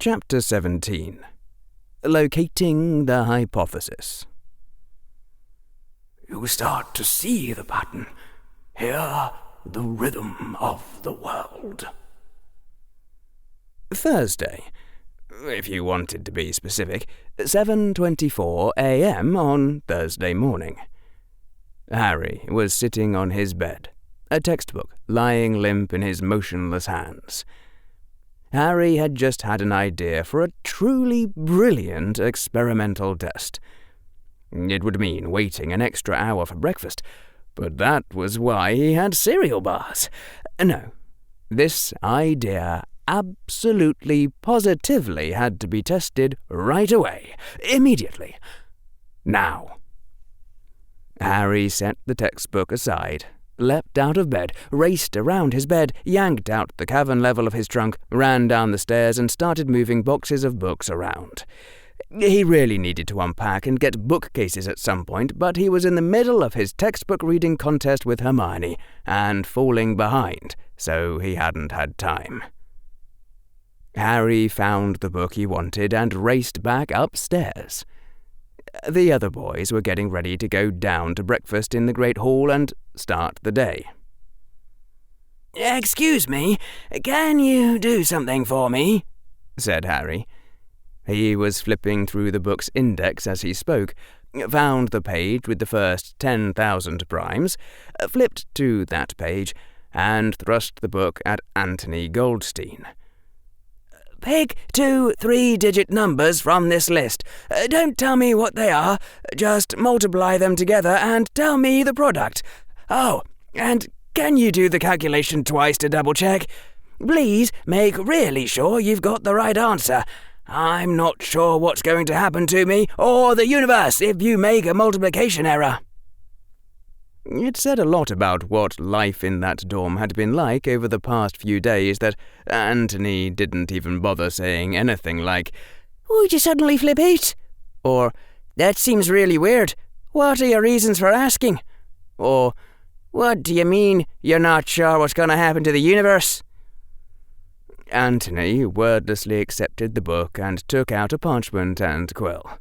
Chapter 17. Locating the Hypothesis. You start to see the pattern, hear the rhythm of the world. Thursday, if you wanted to be specific, 7:24 a.m. on Thursday morning. Harry was sitting on his bed, a textbook lying limp in his motionless hands. Harry had just had an idea for a truly brilliant experimental test. It would mean waiting an extra hour for breakfast, but that was why he had cereal bars. No, this idea absolutely positively had to be tested right away, immediately. Now. Harry set the textbook aside, leapt out of bed, raced around his bed, yanked out the cavern level of his trunk, ran down the stairs and started moving boxes of books around. He really needed to unpack and get bookcases at some point, but he was in the middle of his textbook reading contest with Hermione and falling behind, so he hadn't had time. Harry found the book he wanted and raced back upstairs. The other boys were getting ready to go down to breakfast in the Great Hall and start the day. "Excuse me, can you do something for me?" said Harry. He was flipping through the book's index as he spoke, found the page with the first 10,000 primes, flipped to that page, and thrust the book at Anthony Goldstein. "Pick 2 3-digit numbers from this list. Don't tell me what they are, just multiply them together and tell me the product. Oh, and can you do the calculation twice to double-check? Please make really sure you've got the right answer. I'm not sure what's going to happen to me or the universe if you make a multiplication error." It said a lot about what life in that dorm had been like over the past few days that Anthony didn't even bother saying anything like, "Would you suddenly flip out?" Or, "That seems really weird. What are your reasons for asking?" Or, "What do you mean you're not sure what's going to happen to the universe?" Anthony wordlessly accepted the book and took out a parchment and quill.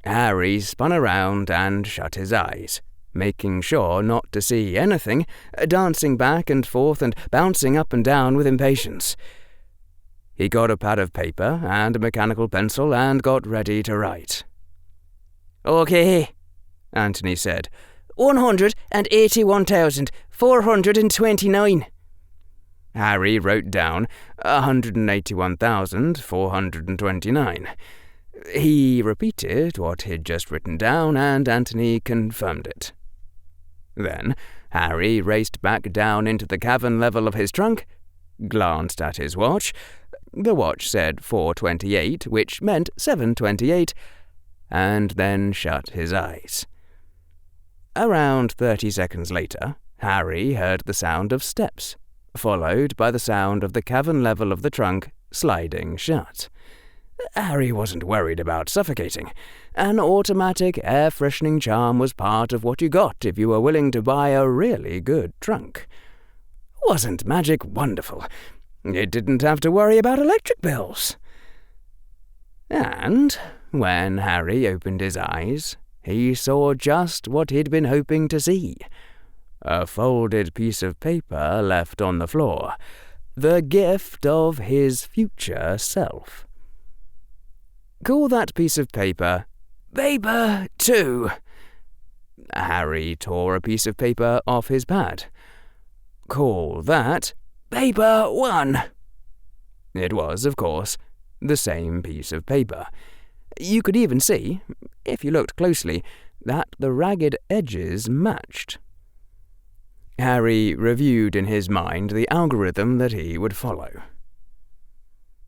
Harry spun around and shut his eyes, making sure not to see anything, dancing back and forth and bouncing up and down with impatience. He got a pad of paper and a mechanical pencil and got ready to write. "Okay," Anthony said. 181,429. Harry wrote down 181,429. He repeated what he'd just written down, and Anthony confirmed it. Then Harry raced back down into the cavern level of his trunk, glanced at his watch. The watch said 4:28, which meant 7:28, and then shut his eyes. Around 30 seconds later, Harry heard the sound of steps, followed by the sound of the cavern level of the trunk sliding shut. Harry wasn't worried about suffocating. An automatic air-freshening charm was part of what you got if you were willing to buy a really good trunk. Wasn't magic wonderful? It didn't have to worry about electric bills. And when Harry opened his eyes, he saw just what he'd been hoping to see. A folded piece of paper left on the floor. The gift of his future self. Call that piece of paper Paper 2. Harry tore a piece of paper off his pad. Call that Paper 1. It was, of course, the same piece of paper. You could even see, if you looked closely, that the ragged edges matched. Harry reviewed in his mind the algorithm that he would follow.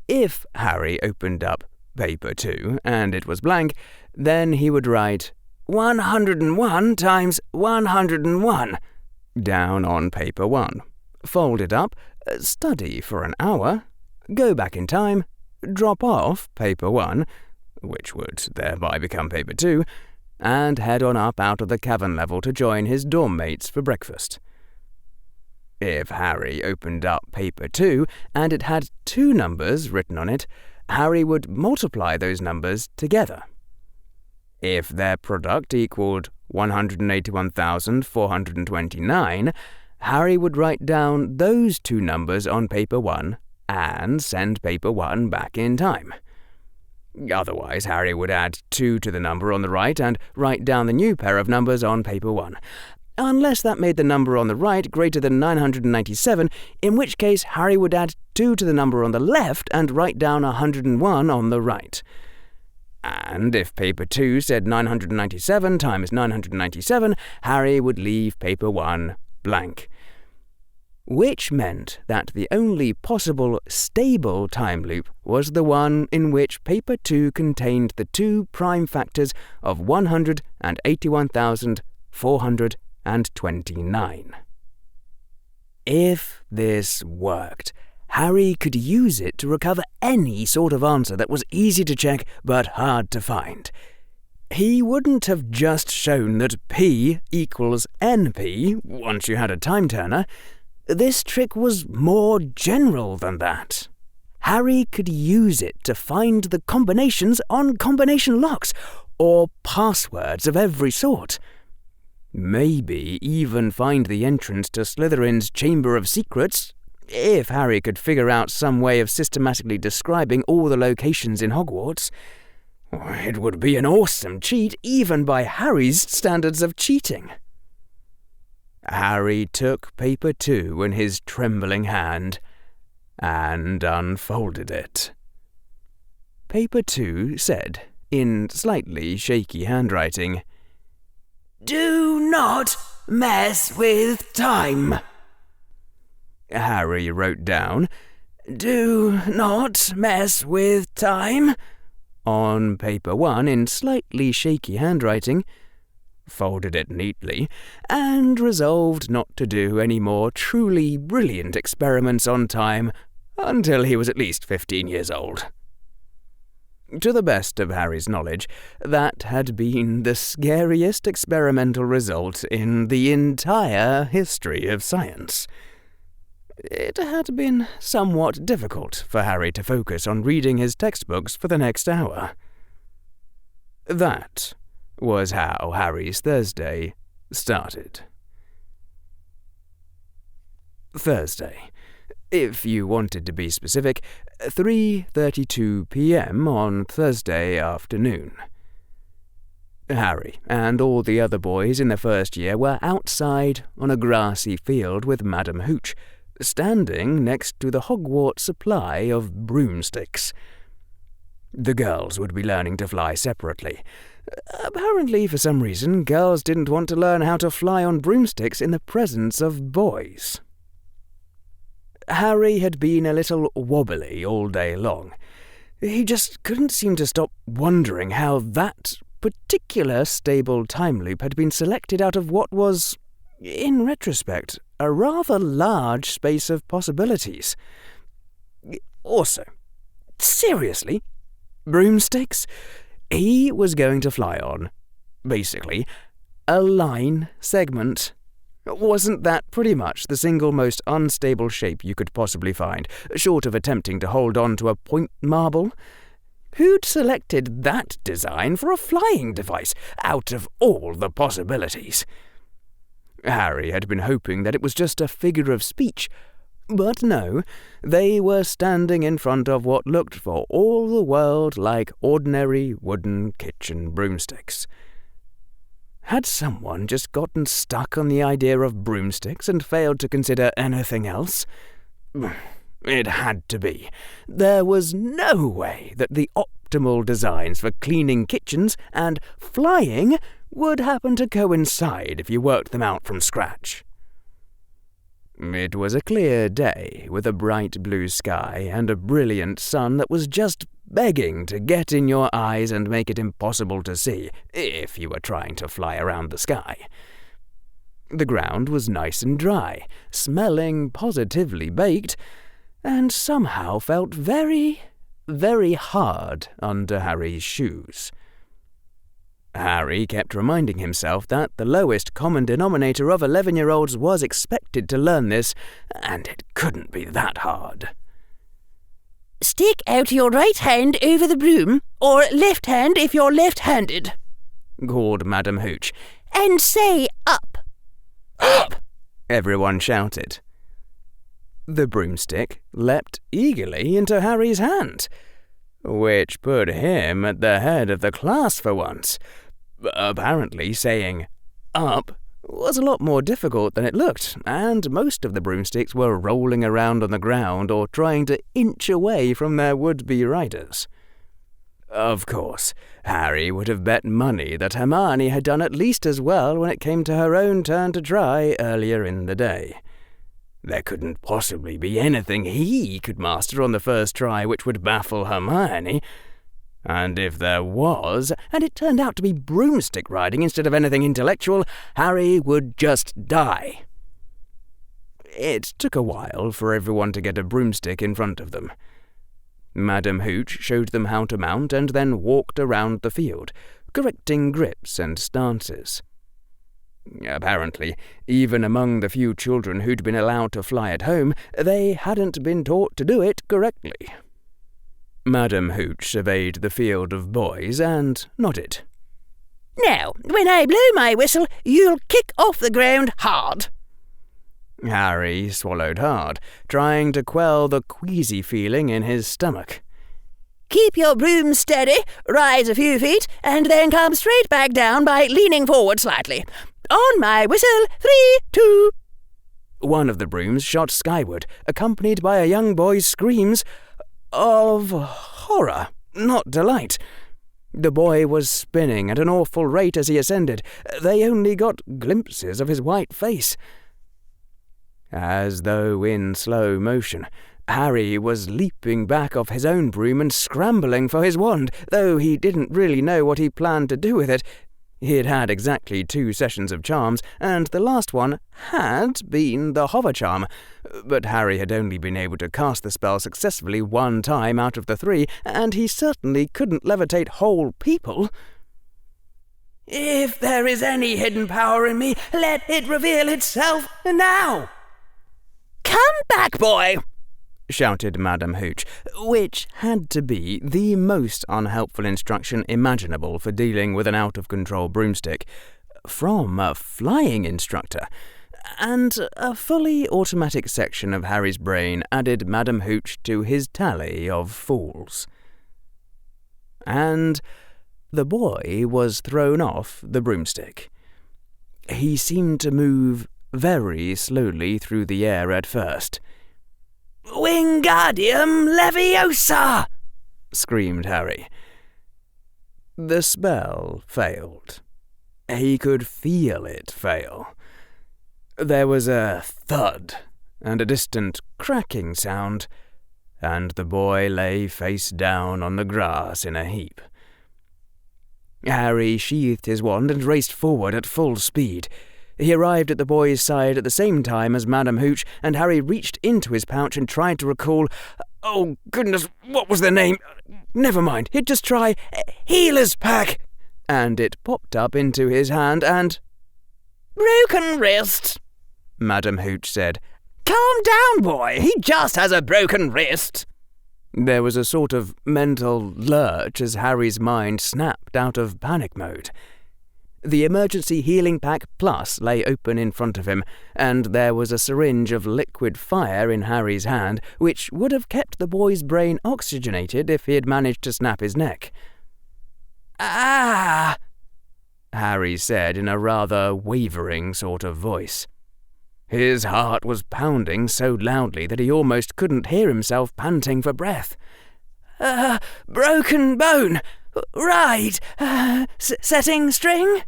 If Harry opened up Paper 2 and it was blank, then he would write 101 times 101 down on Paper 1, fold it up, study for an hour, go back in time, drop off Paper 1, which would thereby become Paper 2, and head on up out of the cavern level to join his dorm mates for breakfast. If Harry opened up paper 2 and it had 2 numbers written on it, Harry would multiply those numbers together. If their product equaled 181,429, Harry would write down those 2 numbers on paper 1 and send paper 1 back in time. Otherwise, Harry would add 2 to the number on the right and write down the new pair of numbers on paper 1. Unless that made the number on the right greater than 997, in which case Harry would add 2 to the number on the left and write down 101 on the right. And if paper 2 said 997 times 997, Harry would leave paper 1 blank. Which meant that the only possible stable time loop was the one in which paper 2 contained the 2 prime factors of 181,429. If this worked, Harry could use it to recover any sort of answer that was easy to check but hard to find. He wouldn't have just shown that P equals NP once you had a time turner. This trick was more general than that. Harry could use it to find the combinations on combination locks, or passwords of every sort. Maybe even find the entrance to Slytherin's Chamber of Secrets, if Harry could figure out some way of systematically describing all the locations in Hogwarts. It would be an awesome cheat, even by Harry's standards of cheating. Harry took paper 2 in his trembling hand and unfolded it. Paper 2 said, in slightly shaky handwriting, "Do not mess with time." Harry wrote down, "Do not mess with time," on paper 1 in slightly shaky handwriting, folded it neatly, and resolved not to do any more truly brilliant experiments on time until he was at least 15 years old. To the best of Harry's knowledge, that had been the scariest experimental result in the entire history of science. It had been somewhat difficult for Harry to focus on reading his textbooks for the next hour. That was how Harry's Thursday started. Thursday. If you wanted to be specific, 3:32 p.m. on Thursday afternoon. Harry and all the other boys in the first year were outside on a grassy field with Madam Hooch, standing next to the Hogwarts supply of broomsticks. The girls would be learning to fly separately. Apparently, for some reason, girls didn't want to learn how to fly on broomsticks in the presence of boys. Harry had been a little wobbly all day long. He just couldn't seem to stop wondering how that particular stable time loop had been selected out of what was, in retrospect, a rather large space of possibilities. Also, seriously, broomsticks? He was going to fly on, basically, a line segment. Wasn't that pretty much the single most unstable shape you could possibly find, short of attempting to hold on to a point marble? Who'd selected that design for a flying device, out of all the possibilities? Harry had been hoping that it was just a figure of speech, but no, they were standing in front of what looked for all the world like ordinary wooden kitchen broomsticks. Had someone just gotten stuck on the idea of broomsticks and failed to consider anything else? It had to be. There was no way that the optimal designs for cleaning kitchens and flying would happen to coincide if you worked them out from scratch. It was a clear day with a bright blue sky and a brilliant sun that was just begging to get in your eyes and make it impossible to see if you were trying to fly around the sky. The ground was nice and dry, smelling positively baked, and somehow felt very, very hard under Harry's shoes. Harry kept reminding himself that the lowest common denominator of 11-year-olds was expected to learn this, and it couldn't be that hard. Stick out your right hand over the broom, or left hand if you're left-handed, called Madam Hooch. And say up. Up! Everyone shouted. The broomstick leapt eagerly into Harry's hand, which put him at the head of the class for once. Apparently saying up was a lot more difficult than it looked, and most of the broomsticks were rolling around on the ground or trying to inch away from their would-be riders. Of course, Harry would have bet money that Hermione had done at least as well when it came to her own turn to try earlier in the day. There couldn't possibly be anything he could master on the first try which would baffle Hermione. And if there was, and it turned out to be broomstick riding instead of anything intellectual, Harry would just die. It took a while for everyone to get a broomstick in front of them. Madam Hooch showed them how to mount and then walked around the field, correcting grips and stances. Apparently, even among the few children who'd been allowed to fly at home, they hadn't been taught to do it correctly. Madam Hooch surveyed the field of boys and nodded. Now, when I blow my whistle, you'll kick off the ground hard. Harry swallowed hard, trying to quell the queasy feeling in his stomach. Keep your broom steady, rise a few feet, and then come straight back down by leaning forward slightly. On my whistle, 3, 2... One of the brooms shot skyward, accompanied by a young boy's screams of horror, not delight. The boy was spinning at an awful rate as he ascended. They only got glimpses of his white face. As though in slow motion, Harry was leaping back off his own broom and scrambling for his wand, though he didn't really know what he planned to do with it. He'd had exactly 2 sessions of charms, and the last one had been the hover charm, but Harry had only been able to cast the spell successfully 1 time out of the 3, and he certainly couldn't levitate whole people. If there is any hidden power in me, let it reveal itself now. Come back, boy, shouted Madam Hooch, which had to be the most unhelpful instruction imaginable for dealing with an out-of-control broomstick, from a flying instructor, and a fully automatic section of Harry's brain added Madam Hooch to his tally of fools. And the boy was thrown off the broomstick. He seemed to move very slowly through the air at first. Wingardium Leviosa! Screamed Harry. The spell failed. He could feel it fail. There was a thud and a distant cracking sound, and the boy lay face down on the grass in a heap. Harry sheathed his wand and raced forward at full speed. He arrived at the boy's side at the same time as Madam Hooch, and Harry reached into his pouch and tried to recall... Oh, goodness, what was their name? Never mind, he'd just try... Healer's Pack! And it popped up into his hand and... Broken wrist, Madam Hooch said. Calm down, boy, he just has a broken wrist. There was a sort of mental lurch as Harry's mind snapped out of panic mode. The Emergency Healing Pack Plus lay open in front of him, and there was a syringe of liquid fire in Harry's hand, which would have kept the boy's brain oxygenated if he had managed to snap his neck. Ah! Harry said in a rather wavering sort of voice. His heart was pounding so loudly that he almost couldn't hear himself panting for breath. Broken bone. Right. Setting string?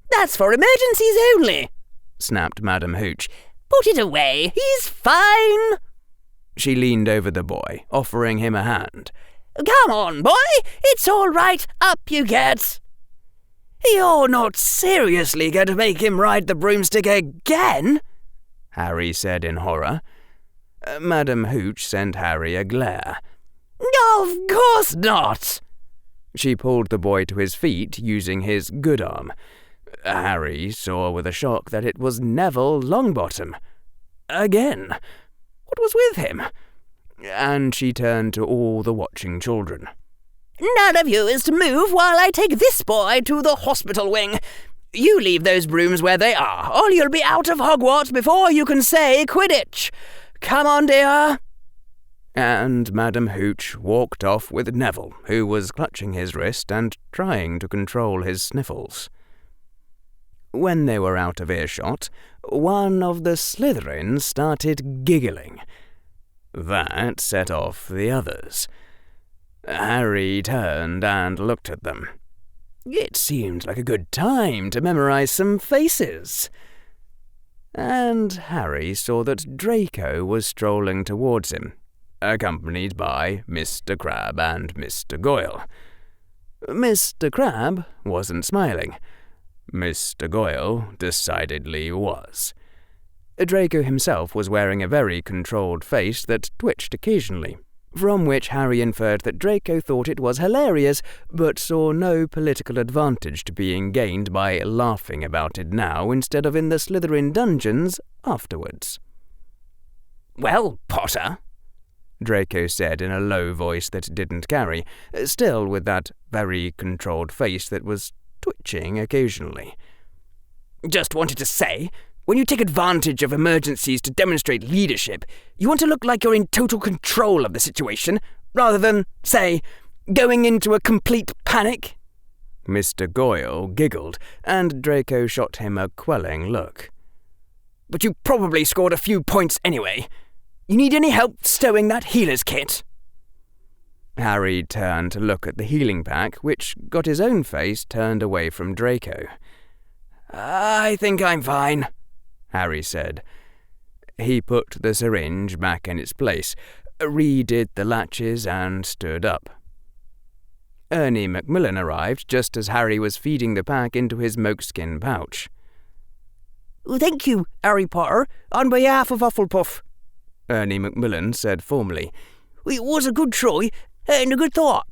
That's for emergencies only, snapped Madam Hooch. Put it away. He's fine. She leaned over the boy, offering him a hand. Come on, boy. It's all right. Up you get. You're not seriously going to make him ride the broomstick again? Harry said in horror. Madam Hooch sent Harry a glare. Of course not, She pulled the boy to his feet using his good arm. Harry saw with a shock that it was Neville Longbottom. Again! What was with him? And she turned to all the watching children. None of you is to move while I take this boy to the hospital wing. You leave those brooms where they are, or you'll be out of Hogwarts before you can say Quidditch. Come on, dear. And Madam Hooch walked off with Neville, who was clutching his wrist and trying to control his sniffles. When they were out of earshot, one of the Slytherins started giggling. That set off the others. Harry turned and looked at them. It seemed like a good time to memorize some faces. And Harry saw that Draco was strolling towards him, accompanied by Mr. Crabbe and Mr. Goyle. Mr. Crabbe wasn't smiling. Mr. Goyle decidedly was. Draco himself was wearing a very controlled face that twitched occasionally, from which Harry inferred that Draco thought it was hilarious, but saw no political advantage to being gained by laughing about it now instead of in the Slytherin dungeons afterwards. "Well, Potter," Draco said in a low voice that didn't carry, still with that very controlled face that was twitching occasionally. "Just wanted to say, when you take advantage of emergencies to demonstrate leadership, you want to look like you're in total control of the situation, rather than, say, going into a complete panic." Mr. Goyle giggled, and Draco shot him a quelling look. "But you probably scored a few points anyway. You need any help stowing that healer's kit?" Harry turned to look at the healing pack, which got his own face turned away from Draco. "I think I'm fine," Harry said. He put the syringe back in its place, redid the latches, and stood up. Ernie Macmillan arrived just as Harry was feeding the pack into his mokeskin pouch. "Thank you, Harry Potter, on behalf of Hufflepuff," Ernie Macmillan said formally. "It was a good try, and a good thought."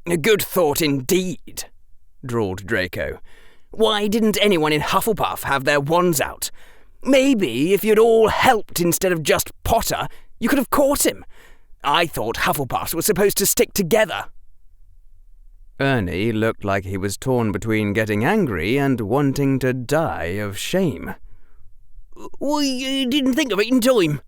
"A good thought indeed," drawled Draco. "Why didn't anyone in Hufflepuff have their wands out? Maybe if you'd all helped instead of just Potter, you could have caught him. I thought Hufflepuffs were supposed to stick together." Ernie looked like he was torn between getting angry and wanting to die of shame. "We didn't think of it in time."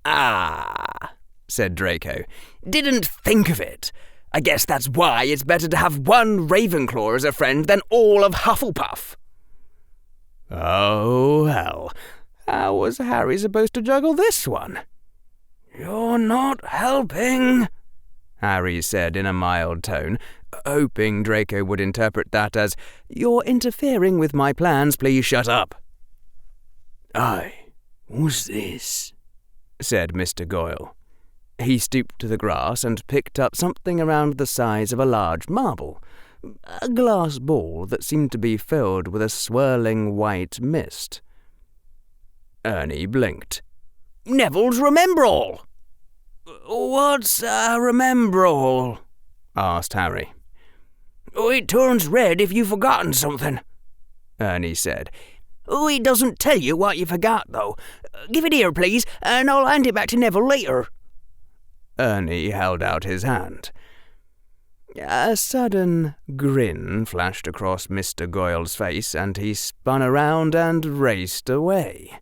"Ah," said Draco. "Didn't think of it. I guess that's why it's better to have one Ravenclaw as a friend than all of Hufflepuff." Oh, hell. How was Harry supposed to juggle this one? "You're not helping," Harry said in a mild tone, hoping Draco would interpret that as, "You're interfering with my plans, please shut up." "Aye, what's this?" said Mr. Goyle. He stooped to the grass and picked up something around the size of a large marble, a glass ball that seemed to be filled with a swirling white mist. Ernie blinked. "Neville's Remembrall." "What's a Remembrall?" asked Harry. "It turns red if you've forgotten something," Ernie said. "It doesn't tell you what you forgot, though. Give it here, please, and I'll hand it back to Neville later." Ernie held out his hand. A sudden grin flashed across Mr. Goyle's face, and he spun around and raced away.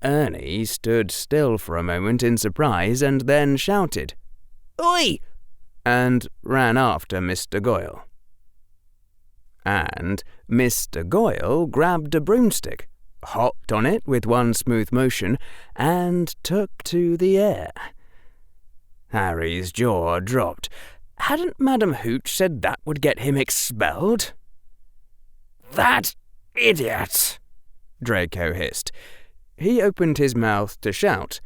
Ernie stood still for a moment in surprise and then shouted, "Oi!" and ran after Mr. Goyle. And Mr. Goyle grabbed a broomstick, hopped on it with one smooth motion, and took to the air. Harry's jaw dropped. Hadn't Madam Hooch said that would get him expelled? "That idiot!" Draco hissed. He opened his mouth to shout.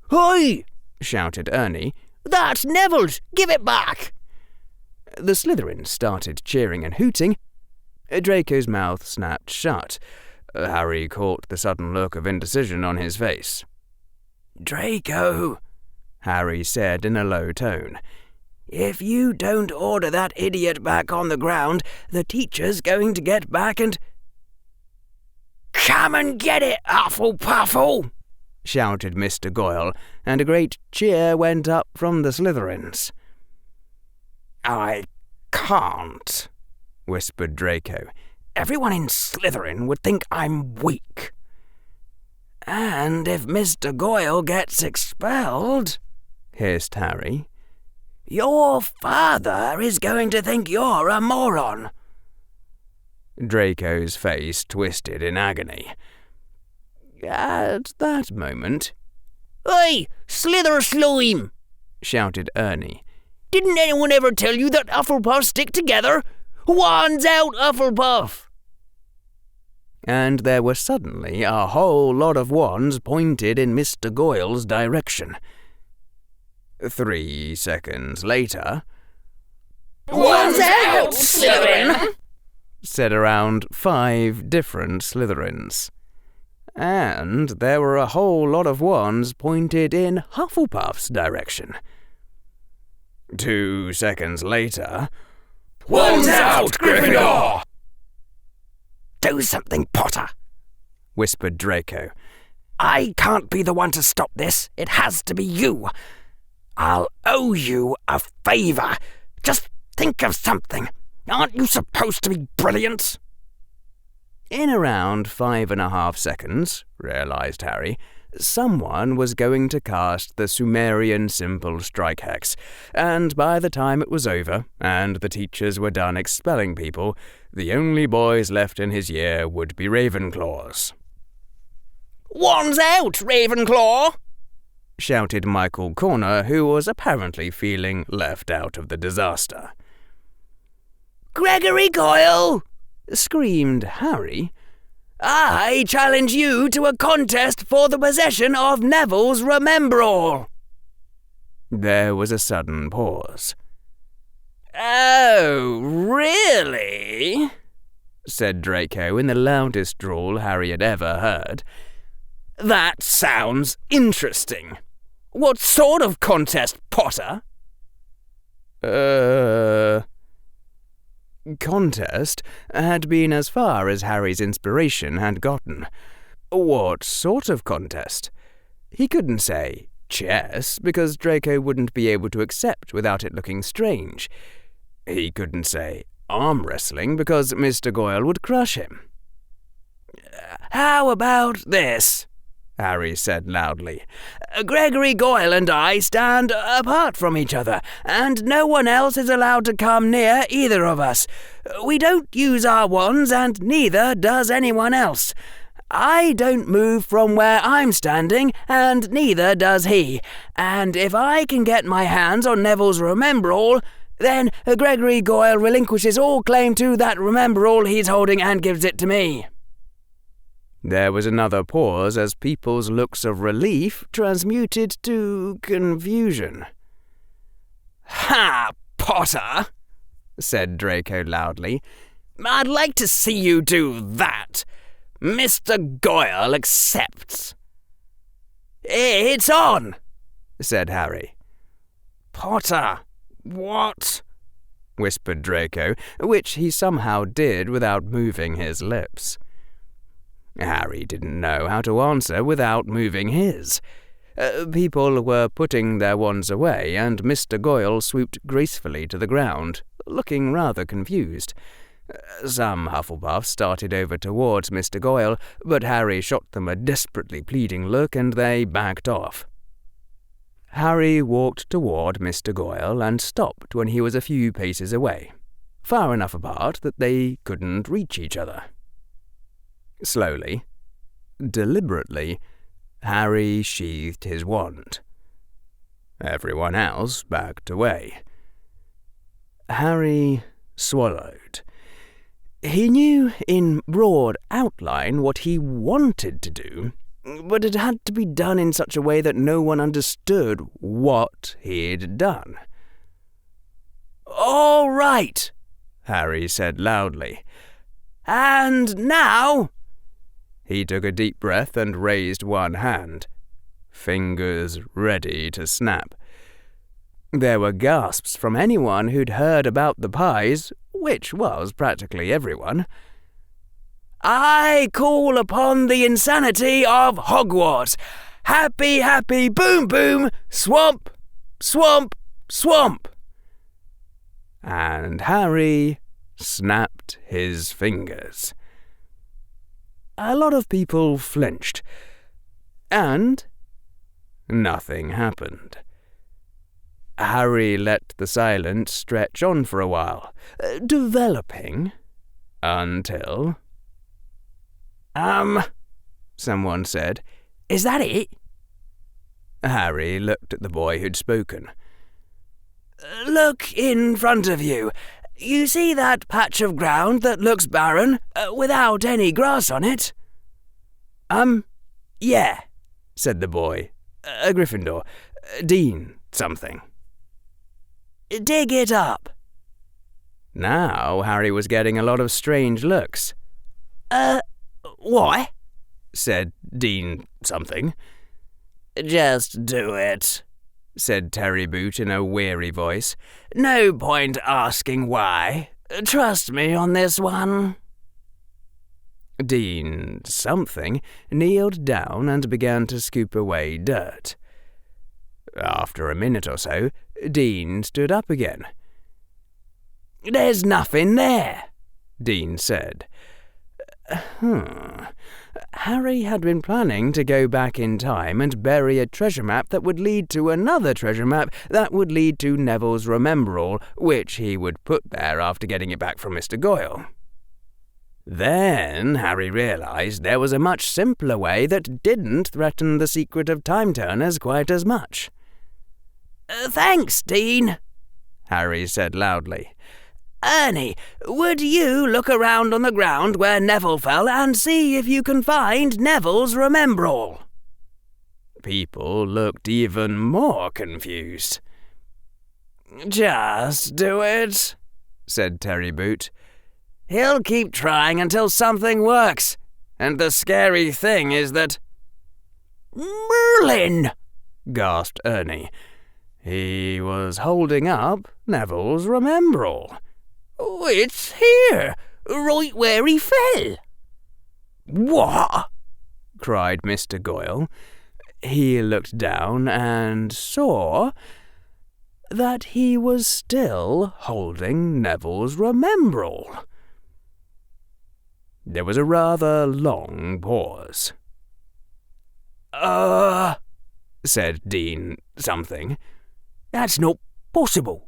"Hi!" shouted Ernie. "That's Neville's! Give it back!" The Slytherins started cheering and hooting. Draco's mouth snapped shut. Harry caught the sudden look of indecision on his face. "Draco," Harry said in a low tone. If you don't order that idiot back on the ground, the teacher's going to get back and—" "Come and get it, Hufflepuffle!" shouted Mr. Goyle, and a great cheer went up from the Slytherins. "I can't," whispered Draco. "Everyone in Slytherin would think I'm weak. And if Mr. Goyle gets expelled," hissed Harry, "your father is going to think you're a moron." Draco's face twisted in agony. At that moment, "Hey, Slither Slime!" shouted Ernie. "Didn't anyone ever tell you that Hufflepuffs stick together? Wands out, Hufflepuff!" And there were suddenly a whole lot of wands pointed in Mr. Goyle's direction. 3 seconds later, "Wands out, Slytherin!" said around 5 different Slytherins. And there were a whole lot of wands pointed in Hufflepuff's direction. 2 seconds later, "Wands out, Gryffindor!" "Do something, Potter," whispered Draco. "I can't be the one to stop this. It has to be you. I'll owe you a favour. Just think of something. Aren't you supposed to be brilliant?" In around 5.5 seconds, realised Harry, someone was going to cast the Sumerian simple strike hex, and by the time it was over, and the teachers were done expelling people, the only boys left in his year would be Ravenclaws. "Wands out, Ravenclaw!" shouted Michael Corner, who was apparently feeling left out of the disaster. "Gregory Goyle!" screamed Harry. "I challenge you to a contest for the possession of Neville's Remembrall." There was a sudden pause. "Oh, really?" said Draco in the loudest drawl Harry had ever heard. "That sounds interesting. What sort of contest, Potter?" Contest had been as far as Harry's inspiration had gotten. What sort of contest? He couldn't say chess, because Draco wouldn't be able to accept without it looking strange. He couldn't say arm wrestling, because Mr. Goyle would crush him. "How about this?" Harry said loudly. "Gregory Goyle and I stand apart from each other, and no one else is allowed to come near either of us. We don't use our wands, and neither does anyone else. I don't move from where I'm standing, and neither does he. And if I can get my hands on Neville's Remembrall, then Gregory Goyle relinquishes all claim to that Remembrall he's holding and gives it to me." There was another pause as people's looks of relief transmuted to confusion. "Ha, Potter!" said Draco loudly. "I'd like to see you do that. Mr. Goyle accepts." "It's on," said Harry. "Potter, what?" whispered Draco, which he somehow did without moving his lips. Harry didn't know how to answer without moving his. People were putting their wands away, and Mr. Goyle swooped gracefully to the ground, looking rather confused. Some Hufflepuffs started over towards Mr. Goyle, but Harry shot them a desperately pleading look, and they backed off. Harry walked toward Mr. Goyle and stopped when he was a few paces away, far enough apart that they couldn't reach each other. Slowly, deliberately, Harry sheathed his wand. Everyone else backed away. Harry swallowed. He knew in broad outline what he wanted to do, but it had to be done in such a way that no one understood what he'd done. "All right," Harry said loudly. "And now—" He took a deep breath and raised one hand, fingers ready to snap. There were gasps from anyone who'd heard about the pies, which was practically everyone. I call upon the insanity of Hogwarts. Happy, happy, boom, boom, swamp, swamp, swamp. And Harry snapped his fingers. A lot of people flinched, and nothing happened. Harry let the silence stretch on for a while, developing, until... someone said. Is that it? Harry looked at the boy who'd spoken. Look in front of you. You see that patch of ground that looks barren, without any grass on it? Yeah, said the boy. A Gryffindor. Dean something. Dig it up. Now Harry was getting a lot of strange looks. Why? Said Dean something. Just do it, said Terry Boot in a weary voice. No point asking why. Trust me on this one. Dean something kneeled down and began to scoop away dirt. After a minute or so, Dean stood up again. There's nothing there, Dean said. Harry had been planning to go back in time and bury a treasure map that would lead to another treasure map that would lead to Neville's Remembrall, which he would put there after getting it back from Mr. Goyle. Then Harry realised there was a much simpler way that didn't threaten the secret of time turners quite as much. Thanks, Dean, Harry said loudly. Ernie, would you look around on the ground where Neville fell and see if you can find Neville's Remembrall? People looked even more confused. Just do it, said Terry Boot. He'll keep trying until something works, and the scary thing is that... Merlin! Gasped Ernie. He was holding up Neville's Remembrall. It's here, right where he fell. What? Cried Mr. Goyle. He looked down and saw that he was still holding Neville's Remembrall. There was a rather long pause. Said Dean something. That's not possible,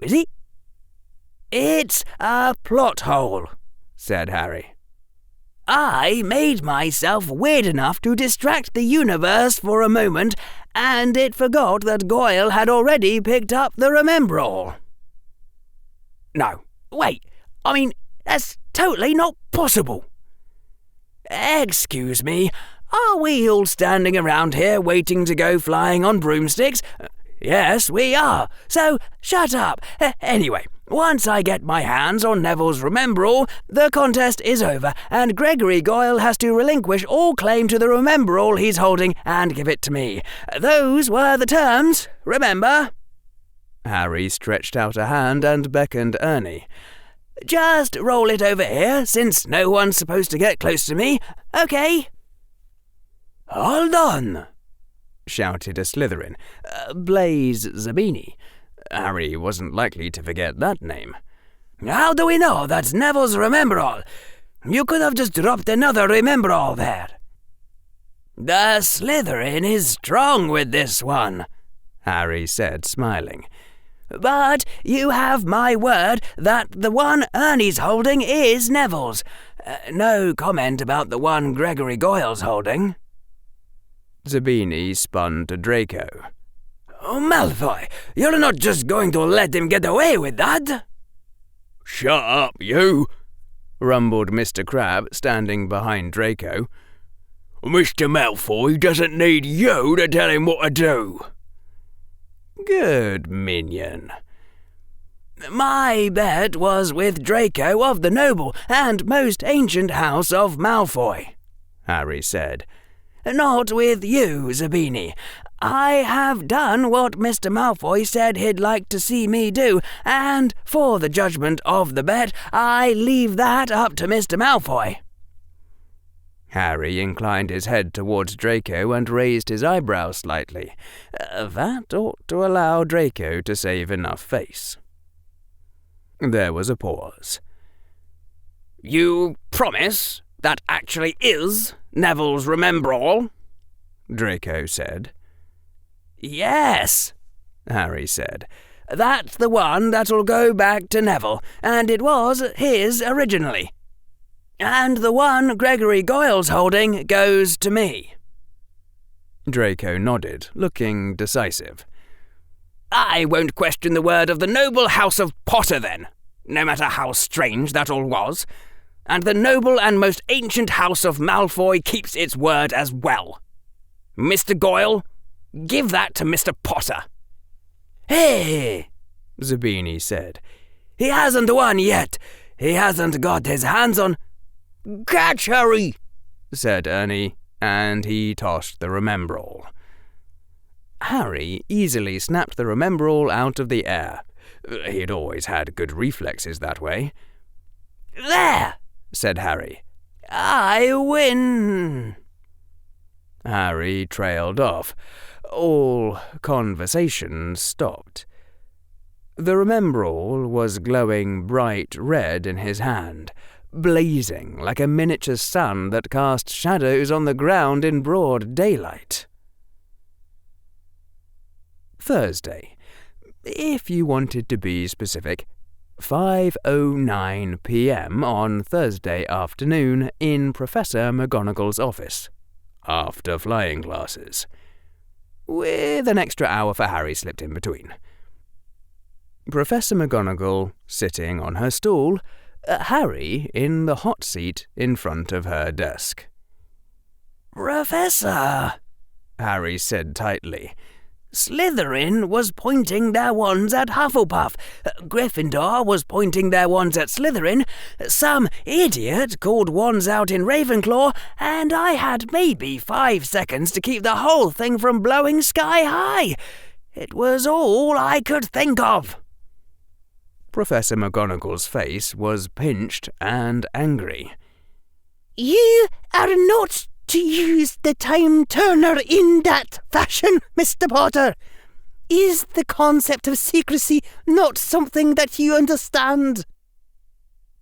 is it? It's a plot hole, said Harry. I made myself weird enough to distract the universe for a moment, and it forgot that Goyle had already picked up the Remembrall. No, wait, that's totally not possible. Excuse me, are we all standing around here waiting to go flying on broomsticks? Yes, we are, so shut up. Anyway, once I get my hands on Neville's Remembrall, the contest is over, and Gregory Goyle has to relinquish all claim to the Remembrall he's holding and give it to me. Those were the terms, remember? Harry stretched out a hand and beckoned Ernie. Just roll it over here, since no one's supposed to get close to me, okay? Hold on, shouted a Slytherin, Blaise Zabini. Harry wasn't likely to forget that name. How do we know that's Neville's Remembrall? You could have just dropped another Remembrall there. The Slytherin is strong with this one, Harry said, smiling. But you have my word that the one Ernie's holding is Neville's. No comment about the one Gregory Goyle's holding. Zabini spun to Draco. Oh, Malfoy, you're not just going to let him get away with that? Shut up, you, rumbled Mr. Crabbe, standing behind Draco. Mr. Malfoy doesn't need you to tell him what to do. Good minion. My bet was with Draco of the noble and most ancient house of Malfoy, Harry said. Not with you, Zabini. I have done what Mr. Malfoy said he'd like to see me do, and for the judgment of the bet, I leave that up to Mr. Malfoy." Harry inclined his head towards Draco and raised his eyebrows slightly. That ought to allow Draco to save enough face. There was a pause. "You promise that actually is Neville's Remembrall?" Draco said. "Yes," Harry said. "That's the one that'll go back to Neville, and it was his originally. And the one Gregory Goyle's holding goes to me." Draco nodded, looking decisive. "I won't question the word of the noble house of Potter, then, no matter how strange that all was. And the noble and most ancient house of Malfoy keeps its word as well. Mr. Goyle, give that to Mr. Potter." "Hey," Zabini said. "He hasn't won yet. He hasn't got his hands on—" "Catch, Harry," said Ernie, and he tossed the Remembrall. Harry easily snapped the Remembrall out of the air. He had always had good reflexes that way. "There," said Harry. "I win." Harry trailed off. All conversation stopped. The Remembrall was glowing bright red in his hand, blazing like a miniature sun that cast shadows on the ground in broad daylight. Thursday. If you wanted to be specific, 5:09 p.m. on Thursday afternoon in Professor McGonagall's office, after flying classes, with an extra hour for Harry slipped in between. Professor McGonagall sitting on her stool, Harry in the hot seat in front of her desk. "Professor," Harry said tightly, "Slytherin was pointing their wands at Hufflepuff. Gryffindor was pointing their wands at Slytherin. Some idiot called wands out in Ravenclaw, and I had maybe 5 seconds to keep the whole thing from blowing sky high. It was all I could think of." Professor McGonagall's face was pinched and angry. "You are not to use the time turner in that fashion, Mr. Potter. Is the concept of secrecy not something that you understand?"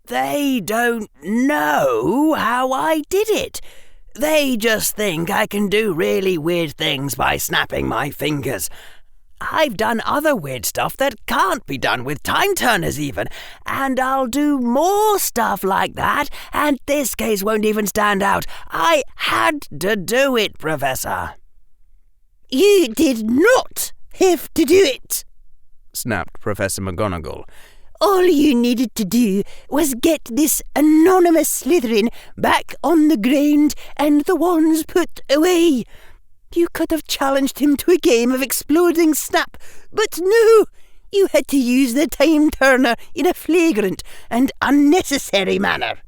"They don't know how I did it. They just think I can do really weird things by snapping my fingers. I've done other weird stuff that can't be done with time turners even, and I'll do more stuff like that, and this case won't even stand out. I had to do it, Professor." "You did not have to do it," snapped Professor McGonagall. "All you needed to do was get this anonymous Slytherin back on the ground and the wands put away. You could have challenged him to a game of exploding snap, but no, you had to use the time turner in a flagrant and unnecessary manner."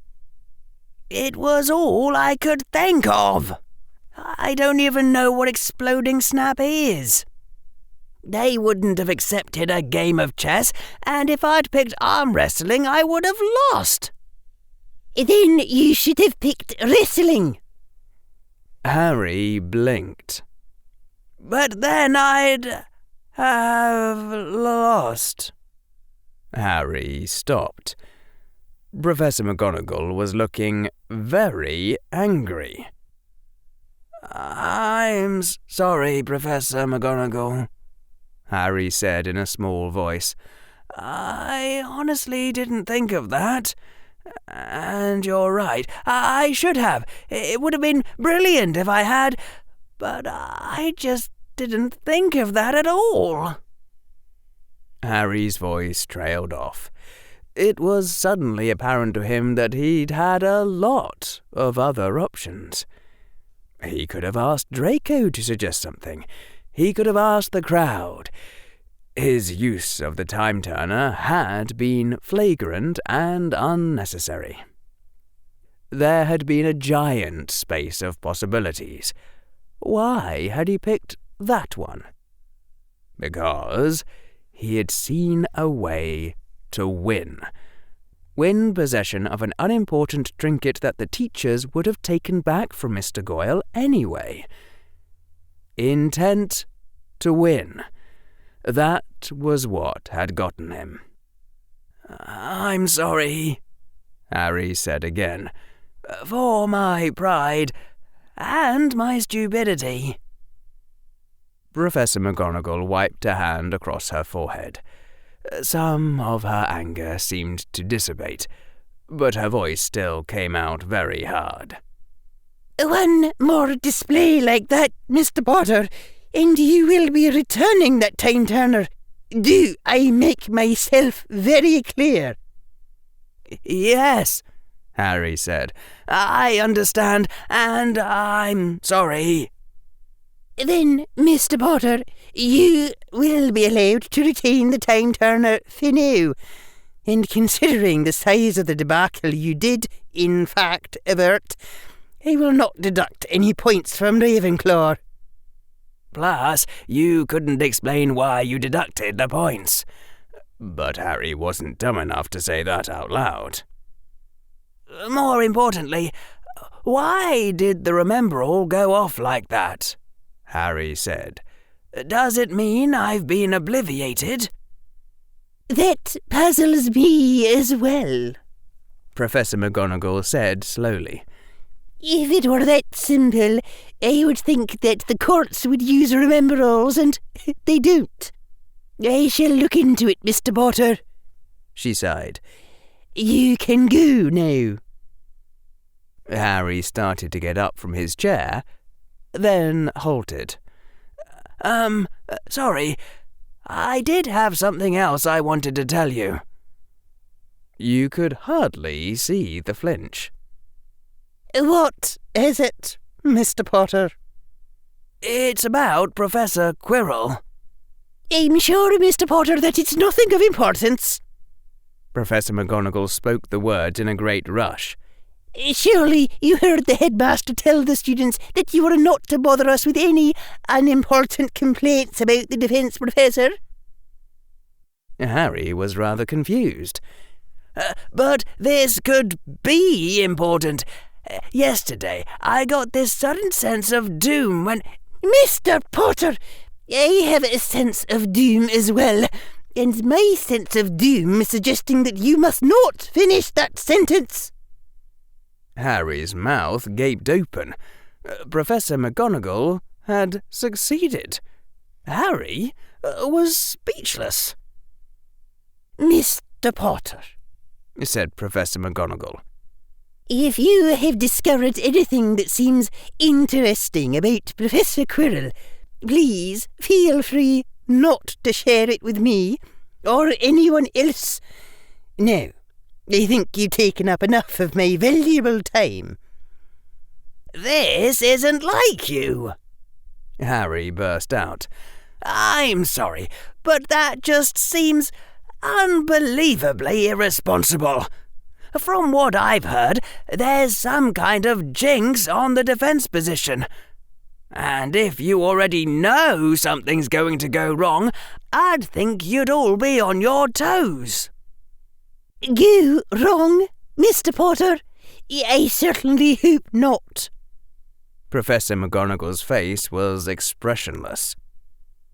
"It was all I could think of. I don't even know what exploding snap is. They wouldn't have accepted a game of chess, and if I'd picked arm wrestling, I would have lost." "Then you should have picked wrestling." Harry blinked. "But then I'd have lost." Harry stopped. Professor McGonagall was looking very angry. "I'm sorry, Professor McGonagall," Harry said in a small voice. "I honestly didn't think of that. And you're right, I should have. It would have been brilliant if I had, but I just didn't think of that at all." Harry's voice trailed off. It was suddenly apparent to him that he'd had a lot of other options. He could have asked Draco to suggest something. He could have asked the crowd. His use of the time turner had been flagrant and unnecessary. There had been a giant space of possibilities. Why had he picked that one? Because he had seen a way to win. Win possession of an unimportant trinket that the teachers would have taken back from Mr. Goyle anyway. Intent to win. That was what had gotten him. "I'm sorry," Harry said again, "for my pride and my stupidity." Professor McGonagall wiped a hand across her forehead. Some of her anger seemed to dissipate, but her voice still came out very hard. "One more display like that, Mr. Potter, and you will be returning that time-turner. Do I make myself very clear?" "Yes," Harry said. "I understand, and I'm sorry." "Then, Mr. Potter, you will be allowed to retain the time-turner for now. And considering the size of the debacle you did, in fact, avert, I will not deduct any points from Ravenclaw." "Plus, you couldn't explain why you deducted the points." But Harry wasn't dumb enough to say that out loud. "More importantly, why did the Remember-All go off like that?" Harry said. "Does it mean I've been obliviated?" "That puzzles me as well," Professor McGonagall said slowly. "If it were that simple, I would think that the courts would use remember-alls, and they don't. I shall look into it, Mr. Potter," she sighed. "You can go now." Harry started to get up from his chair, then halted. Sorry, I did have something else I wanted to tell you." You could hardly see the flinch. "What is it, Mr. Potter?" "It's about Professor Quirrell." "I'm sure, Mr. Potter, that it's nothing of importance." Professor McGonagall spoke the words in a great rush. "Surely you heard the headmaster tell the students that you were not to bother us with any unimportant complaints about the defence professor?" Harry was rather confused. But this could be important. Yesterday, I got this sudden sense of doom when—" "Mr. Potter, I have a sense of doom as well, and my sense of doom is suggesting that you must not finish that sentence." Harry's mouth gaped open. Professor McGonagall had succeeded. Harry was speechless. "Mr. Potter," said Professor McGonagall, "if you have discovered anything that seems interesting about Professor Quirrell, please feel free not to share it with me or anyone else. Now, I think you've taken up enough of my valuable time." "This isn't like you," Harry burst out. "I'm sorry, but that just seems unbelievably irresponsible. From what I've heard, there's some kind of jinx on the defence position. And if you already know something's going to go wrong, I'd think you'd all be on your toes." "Go wrong, Mr. Potter? I certainly hope not." Professor McGonagall's face was expressionless.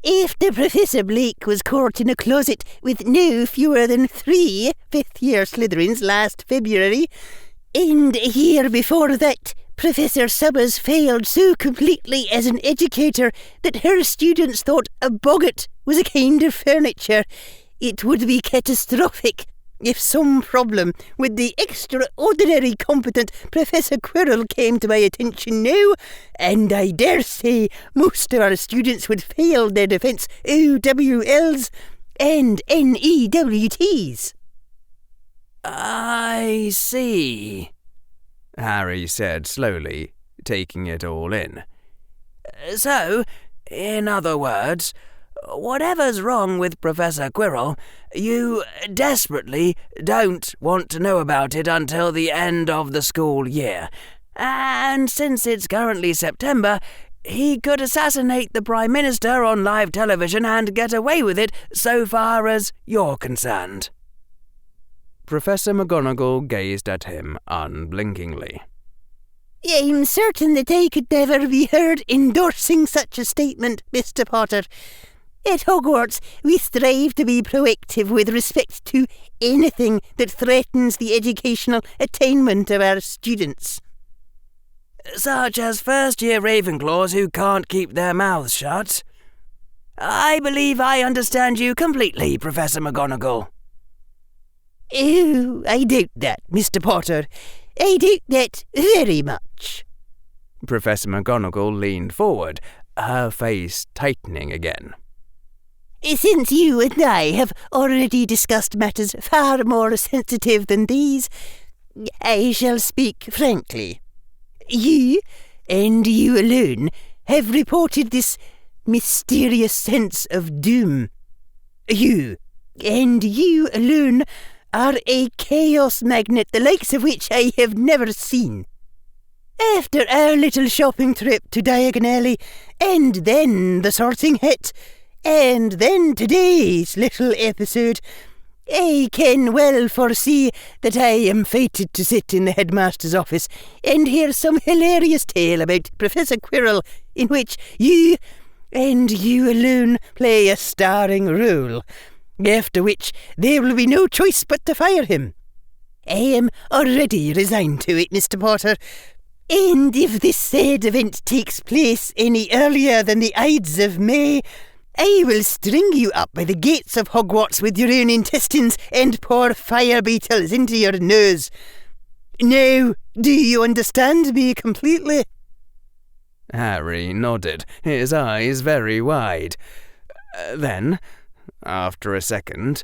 "After Professor Blake was caught in a closet with no fewer than 3 fifth-year Slytherins last February, and a year before that, Professor Summers failed so completely as an educator that her students thought a boggart was a kind of furniture, it would be catastrophic if some problem with the extraordinary competent Professor Quirrell came to my attention now, and I dare say most of our students would fail their defence OWLs and NEWTs." "I see," Harry said slowly, taking it all in. "So, in other words, whatever's wrong with Professor Quirrell, you desperately don't want to know about it until the end of the school year. And since it's currently September, he could assassinate the Prime Minister on live television and get away with it so far as you're concerned. Professor McGonagall gazed at him unblinkingly. I'm certain that I could never be heard endorsing such a statement, Mr. Potter. At Hogwarts, we strive to be proactive with respect to anything that threatens the educational attainment of our students. Such as first-year Ravenclaws who can't keep their mouths shut. I believe I understand you completely, Professor McGonagall. Oh, I doubt that, Mr. Potter. I doubt that very much. Professor McGonagall leaned forward, her face tightening again. Since you and I have already discussed matters far more sensitive than these, I shall speak frankly. You, and you alone, have reported this mysterious sense of doom. You, and you alone, are a chaos magnet the likes of which I have never seen. After our little shopping trip to Diagon Alley, and then the Sorting Hat, and then today's little episode, I can well foresee that I am fated to sit in the headmaster's office and hear some hilarious tale about Professor Quirrell in which you, and you alone, play a starring role, after which there will be no choice but to fire him. I am already resigned to it, Mr. Potter, and if this said event takes place any earlier than the Ides of May, I will string you up by the gates of Hogwarts with your own intestines and pour fire beetles into your nose. Now, do you understand me completely? Harry nodded, his eyes very wide. Then, after a second,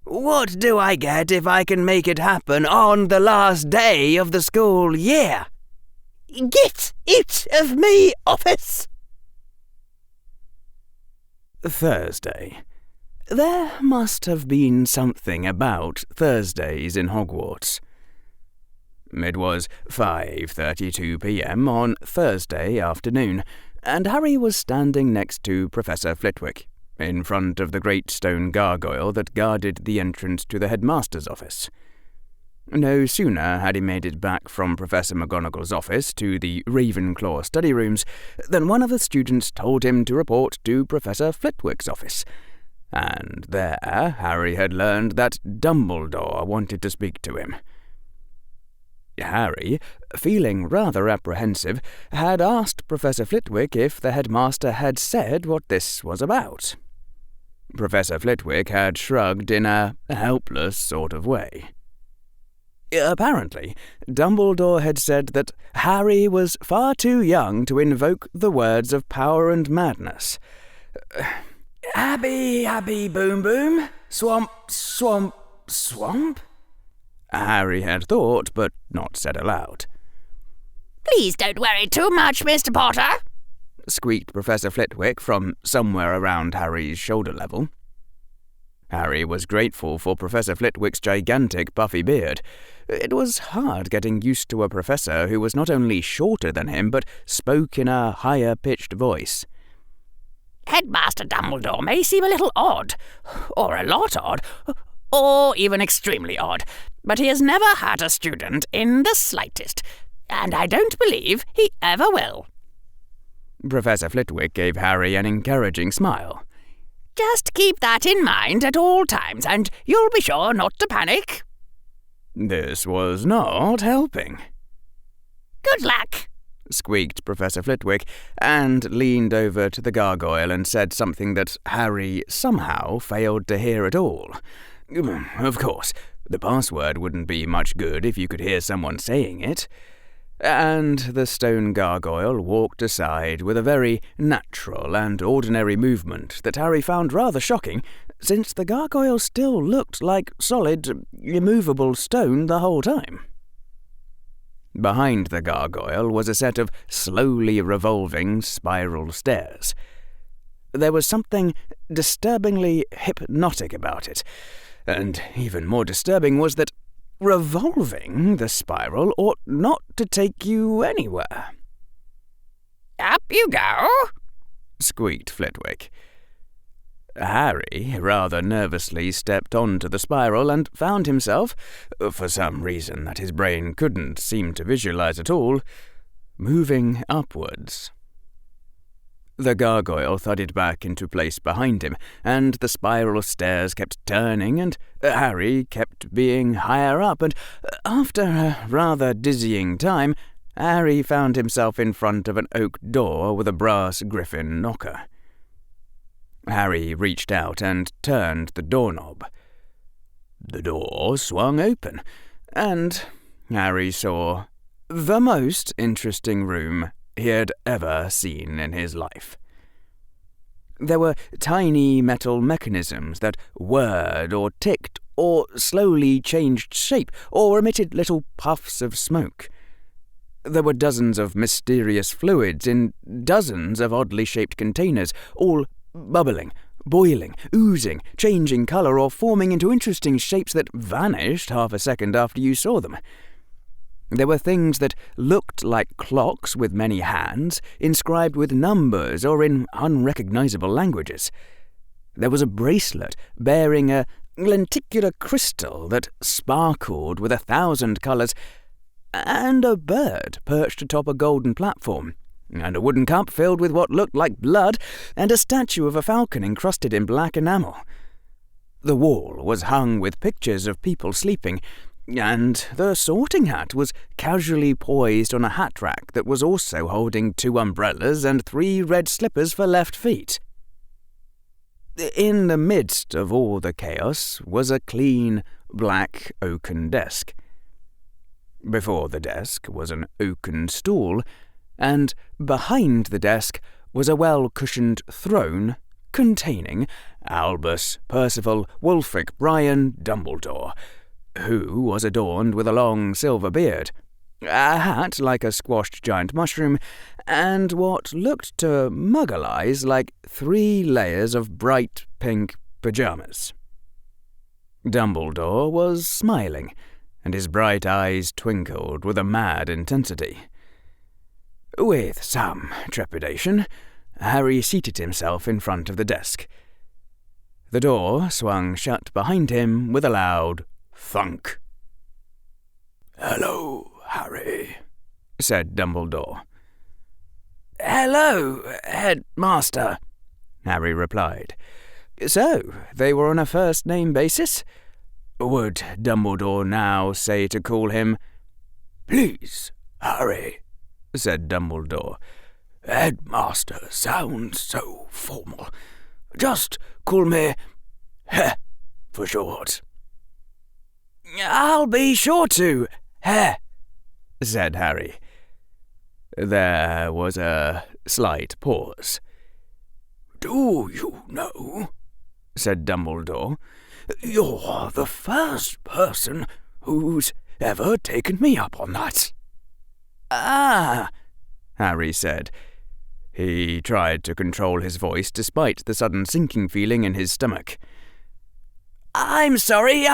What do I get if I can make it happen on the last day of the school year? Get out of my office! Thursday. There must have been something about Thursdays in Hogwarts. It was 5:32 p.m. on Thursday afternoon, and Harry was standing next to Professor Flitwick, in front of the great stone gargoyle that guarded the entrance to the headmaster's office. No sooner had he made it back from Professor McGonagall's office to the Ravenclaw study rooms than one of the students told him to report to Professor Flitwick's office. And there Harry had learned that Dumbledore wanted to speak to him. Harry, feeling rather apprehensive, had asked Professor Flitwick if the headmaster had said what this was about. Professor Flitwick had shrugged in a helpless sort of way. Apparently, Dumbledore had said that Harry was far too young to invoke the words of power and madness. Abby, Abby, boom, boom. Swamp, swamp, swamp? Harry had thought, but not said aloud. Please don't worry too much, Mr. Potter, squeaked Professor Flitwick from somewhere around Harry's shoulder level. Harry was grateful for Professor Flitwick's gigantic puffy beard. It was hard getting used to a professor who was not only shorter than him, but spoke in a higher-pitched voice. Headmaster Dumbledore may seem a little odd, or a lot odd, or even extremely odd, but he has never had a student in the slightest, and I don't believe he ever will. Professor Flitwick gave Harry an encouraging smile. Just keep that in mind at all times, and you'll be sure not to panic. This was not helping. Good luck, squeaked Professor Flitwick, and leaned over to the gargoyle and said something that Harry somehow failed to hear at all. Of course, the password wouldn't be much good if you could hear someone saying it. And the stone gargoyle walked aside with a very natural and ordinary movement that Harry found rather shocking, since the gargoyle still looked like solid, immovable stone the whole time. Behind the gargoyle was a set of slowly revolving spiral stairs. There was something disturbingly hypnotic about it, and even more disturbing was that revolving the spiral ought not to take you anywhere. Up you go, squeaked Flitwick. Harry rather nervously stepped onto the spiral and found himself, for some reason that his brain couldn't seem to visualize at all, moving upwards. The gargoyle thudded back into place behind him, and the spiral stairs kept turning, and Harry kept being higher up, and after a rather dizzying time, Harry found himself in front of an oak door with a brass griffin knocker. Harry reached out and turned the doorknob. The door swung open, and Harry saw the most interesting room he had ever seen in his life. There were tiny metal mechanisms that whirred or ticked or slowly changed shape or emitted little puffs of smoke. There were dozens of mysterious fluids in dozens of oddly shaped containers, all bubbling, boiling, oozing, changing colour or forming into interesting shapes that vanished half a second after you saw them. There were things that looked like clocks with many hands, inscribed with numbers or in unrecognisable languages. There was a bracelet bearing a lenticular crystal that sparkled with 1,000 colours, and a bird perched atop a golden platform, and a wooden cup filled with what looked like blood, and a statue of a falcon encrusted in black enamel. The wall was hung with pictures of people sleeping, and the sorting hat was casually poised on a hat rack that was also holding 2 umbrellas and 3 red slippers for left feet. In the midst of all the chaos was a clean, black oaken desk. Before the desk was an oaken stool, and behind the desk was a well-cushioned throne containing Albus Percival Wulfric Brian Dumbledore, who was adorned with a long silver beard, a hat like a squashed giant mushroom, and what looked to Muggle eyes like 3 layers of bright pink pyjamas. Dumbledore was smiling, and his bright eyes twinkled with a mad intensity. With some trepidation, Harry seated himself in front of the desk. The door swung shut behind him with a loud thunk. "Hello, Harry," said Dumbledore. "Hello, Headmaster," Harry replied. So, they were on a first-name basis? Would Dumbledore now say to call him? "Please, Harry," said Dumbledore. "Headmaster sounds so formal. Just call me Heh for short." "I'll be sure to, Heh," said Harry. There was a slight pause. "Do you know," said Dumbledore, "you're the first person who's ever taken me up on that." "Ah," Harry said. He tried to control his voice despite the sudden sinking feeling in his stomach. "I'm sorry,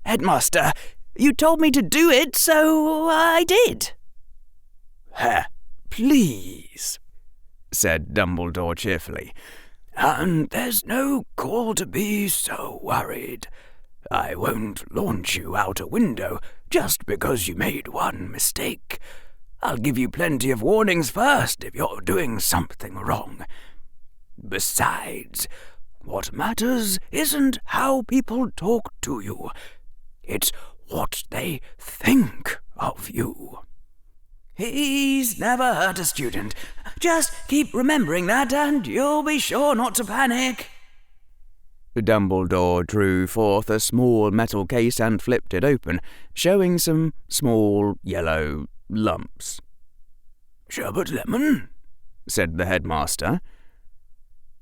Headmaster, you told me to do it, so I did." "Heh, please," said Dumbledore cheerfully. "And there's no call to be so worried. I won't launch you out a window just because you made one mistake. I'll give you plenty of warnings first if you're doing something wrong. Besides, what matters isn't how people talk to you. It's what they think of you." "He's never hurt a student. Just keep remembering that and you'll be sure not to panic." Dumbledore drew forth a small metal case and flipped it open, showing some small yellow lumps. "Sherbet lemon?" said the headmaster.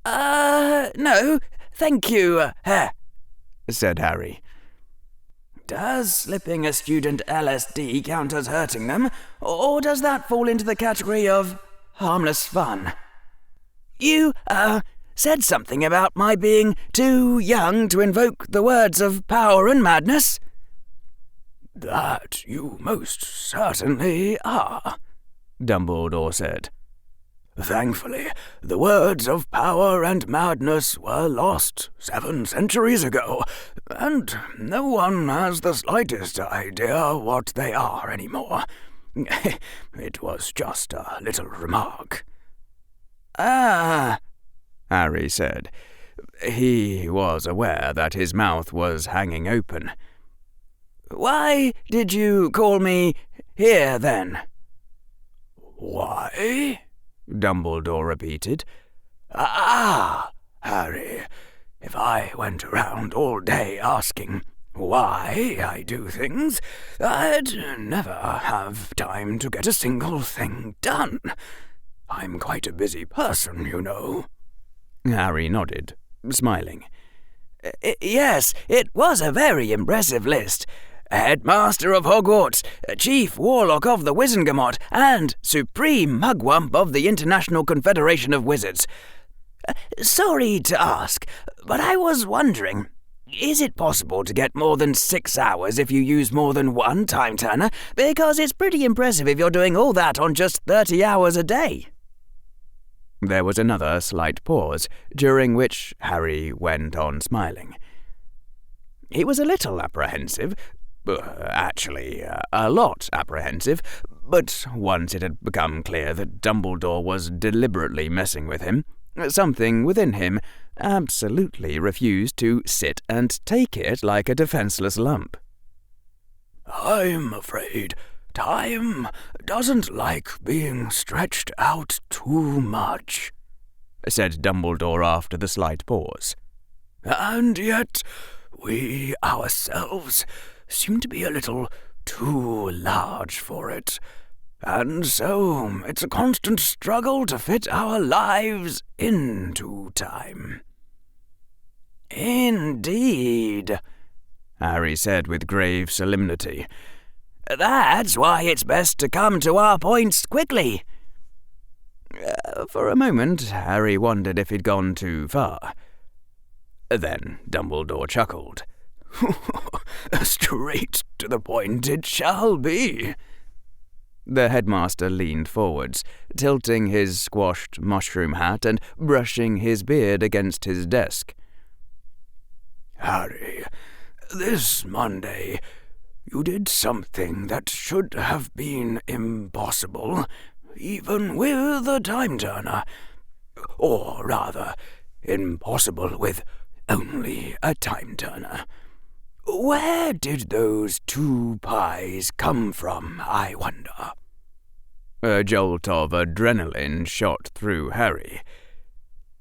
No, thank you, said Harry. Does slipping a student LSD count as hurting them, or does that fall into the category of harmless fun? You, said something about my being too young to invoke the words of power and madness. "That you most certainly are," Dumbledore said. "Thankfully, the words of power and madness were lost 7 centuries ago, and no one has the slightest idea what they are anymore. It was just a little remark." "Ah," Harry said. He was aware that his mouth was hanging open. "Why did you call me here, then?" "Why?" Dumbledore repeated. "Ah, Harry, if I went around all day asking why I do things, I'd never have time to get a single thing done. I'm quite a busy person, you know." Harry nodded, smiling. "Yes, it was a very impressive list. Headmaster of Hogwarts, Chief Warlock of the Wizengamot, and Supreme Mugwump of the International Confederation of Wizards. Sorry to ask, but I was wondering, is it possible to get more than 6 hours if you use more than one time turner? Because it's pretty impressive if you're doing all that on just 30 hours a day." There was another slight pause, during which Harry went on smiling. He was a little apprehensive, actually a lot apprehensive, but once it had become clear that Dumbledore was deliberately messing with him, something within him absolutely refused to sit and take it like a defenseless lump. "I'm afraid time doesn't like being stretched out too much," said Dumbledore after the slight pause. "And yet we ourselves seem to be a little too large for it, and so it's a constant struggle to fit our lives into time." "Indeed," Harry said with grave solemnity. "That's why it's best to come to our points quickly." For a moment, Harry wondered if he'd gone too far. Then Dumbledore chuckled. "Straight to the point it shall be." The headmaster leaned forwards, tilting his squashed mushroom hat and brushing his beard against his desk. "Harry, this Monday you did something that should have been impossible, even with a time-turner. Or rather, impossible with only a time-turner. Where did those 2 pies come from, I wonder?" A jolt of adrenaline shot through Harry.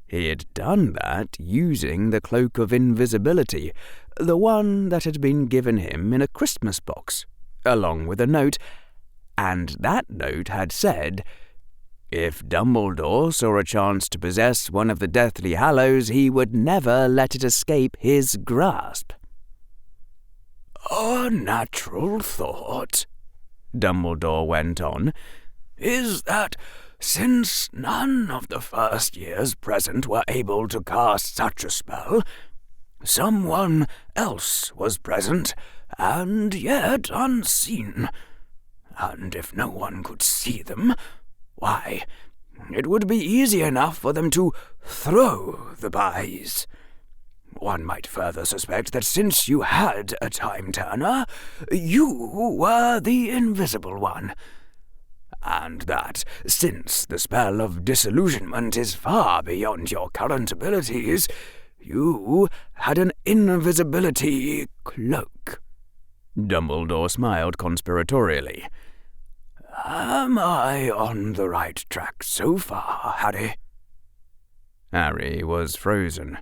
He had done that using the cloak of invisibility, the one that had been given him in a Christmas box, along with a note, and that note had said, if Dumbledore saw a chance to possess one of the Deathly Hallows, he would never let it escape his grasp. "A natural thought," Dumbledore went on, "is that since none of the first years present were able to cast such a spell, someone else was present and yet unseen. And if no one could see them, why, it would be easy enough for them to throw the pies. One might further suspect that since you had a time-turner, you were the invisible one. And that, since the spell of disillusionment is far beyond your current abilities, you had an invisibility cloak." Dumbledore smiled conspiratorially. "Am I on the right track so far, Harry?" Harry was frozen.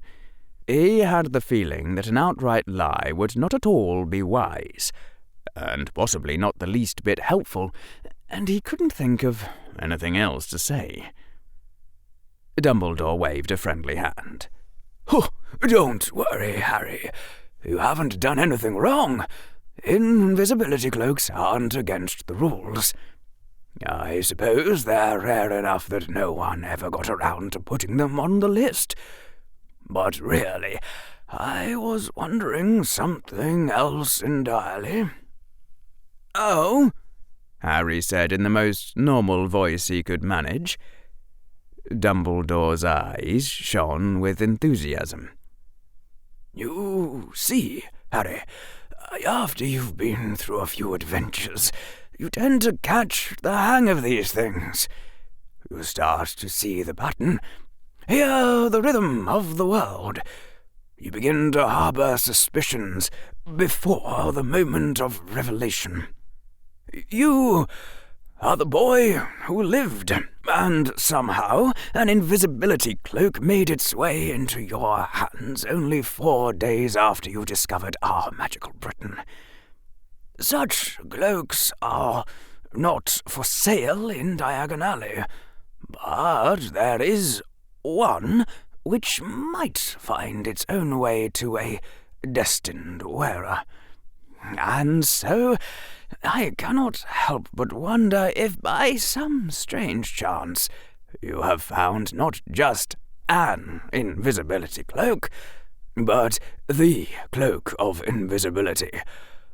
He had the feeling that an outright lie would not at all be wise, and possibly not the least bit helpful, and he couldn't think of anything else to say. Dumbledore waved a friendly hand. "Oh, don't worry, Harry. You haven't done anything wrong. Invisibility cloaks aren't against the rules. I suppose they're rare enough that no one ever got around to putting them on the list. But really, I was wondering something else entirely." "Oh?" Harry said in the most normal voice he could manage. Dumbledore's eyes shone with enthusiasm. You see, Harry, after you've been through a few adventures, you tend to catch the hang of these things. You start to see the pattern, hear the rhythm of the world. You begin to harbour suspicions before the moment of revelation. You are the boy who lived, and somehow an invisibility cloak made its way into your hands only 4 days after you discovered our magical Britain. Such cloaks are not for sale in Diagon Alley, but there is one which might find its own way to a destined wearer. And so I cannot help but wonder if by some strange chance you have found not just an invisibility cloak, but the cloak of invisibility,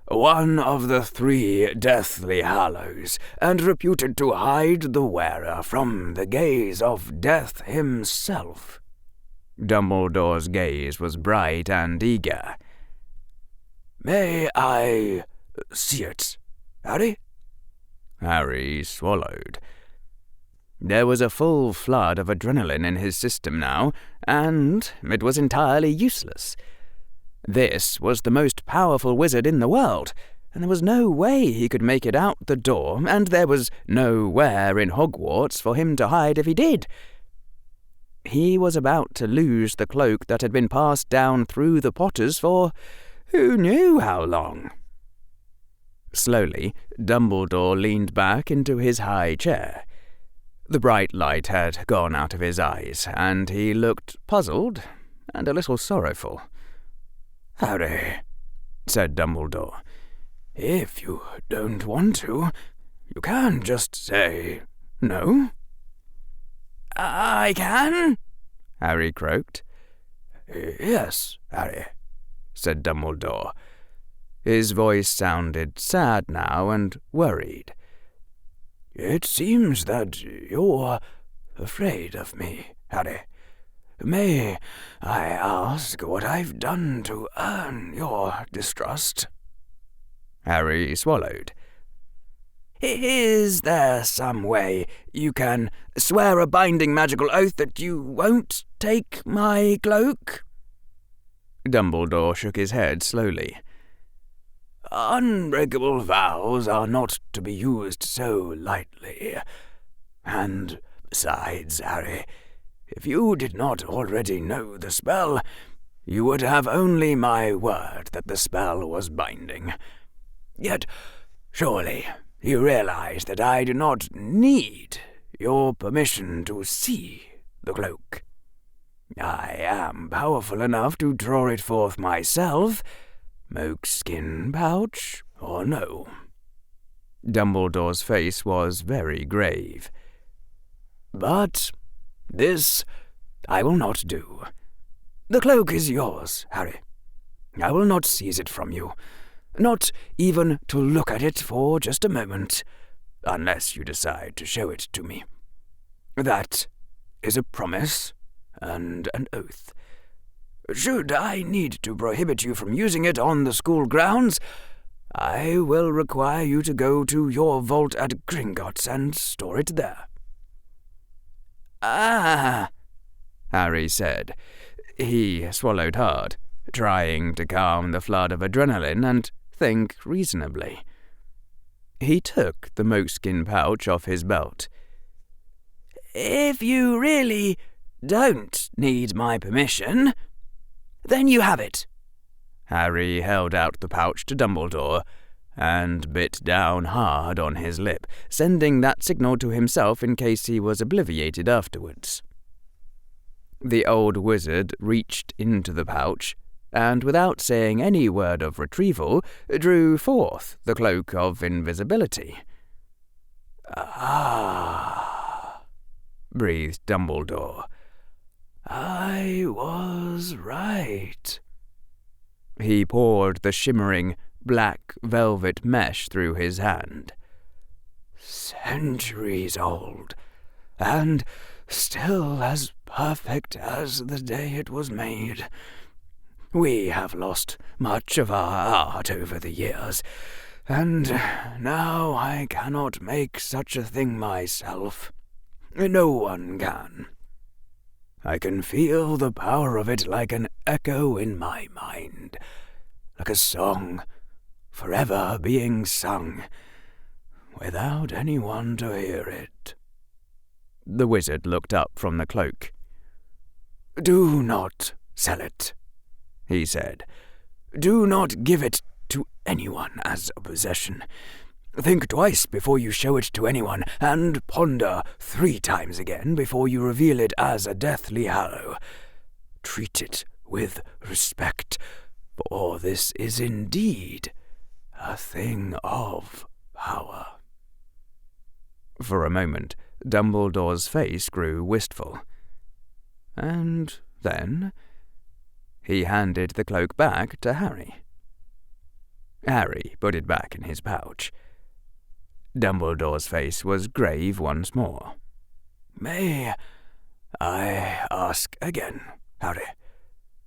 one of the 3 Deathly Hallows, and reputed to hide the wearer from the gaze of Death himself. Dumbledore's gaze was bright and eager. May I see it, Harry? Harry swallowed. There was a full flood of adrenaline in his system now, and it was entirely useless. This was the most powerful wizard in the world, and there was no way he could make it out the door, and there was nowhere in Hogwarts for him to hide if he did. He was about to lose the cloak that had been passed down through the Potters for who knew how long. Slowly, Dumbledore leaned back into his high chair. The bright light had gone out of his eyes, and he looked puzzled and a little sorrowful. Harry, said Dumbledore, if you don't want to, you can just say no. I can? Harry croaked. Yes, Harry, said Dumbledore. His voice sounded sad now and worried. It seems that you're afraid of me, Harry. May I ask what I've done to earn your distrust? Harry swallowed. Is there some way you can swear a binding magical oath that you won't take my cloak? Dumbledore shook his head slowly. Unbreakable vows are not to be used so lightly. And besides, Harry, if you did not already know the spell, you would have only my word that the spell was binding. Yet, surely, you realize that I do not need your permission to see the cloak. I am powerful enough to draw it forth myself, Mokeskin pouch or no. Dumbledore's face was very grave. But this I will not do. The cloak is yours, Harry. I will not seize it from you, not even to look at it for just a moment, unless you decide to show it to me. That is a promise and an oath. Should I need to prohibit you from using it on the school grounds, I will require you to go to your vault at Gringotts and store it there. Ah, Harry said. He swallowed hard, trying to calm the flood of adrenaline and think reasonably. He took the Mokeskin pouch off his belt. If you really don't need my permission, then you have it. Harry held out the pouch to Dumbledore and bit down hard on his lip, sending that signal to himself in case he was obliviated afterwards. The old wizard reached into the pouch, and without saying any word of retrieval, drew forth the cloak of invisibility. Ah, breathed Dumbledore. I was right. He poured the shimmering, black velvet mesh through his hand. centuries old, and still as perfect as the day it was made. We have lost much of our art over the years, and now I cannot make such a thing myself. No one can. I can feel the power of it like an echo in my mind, like a song forever being sung, without anyone to hear it." The wizard looked up from the cloak. "Do not sell it," he said. "Do not give it to anyone as a possession. Think twice before you show it to anyone, and ponder 3 times again before you reveal it as a deathly hallow. Treat it with respect, for this is indeed a thing of power." For a moment, Dumbledore's face grew wistful. And then he handed the cloak back to Harry. Harry put it back in his pouch. Dumbledore's face was grave once more. "May I ask again, Harry,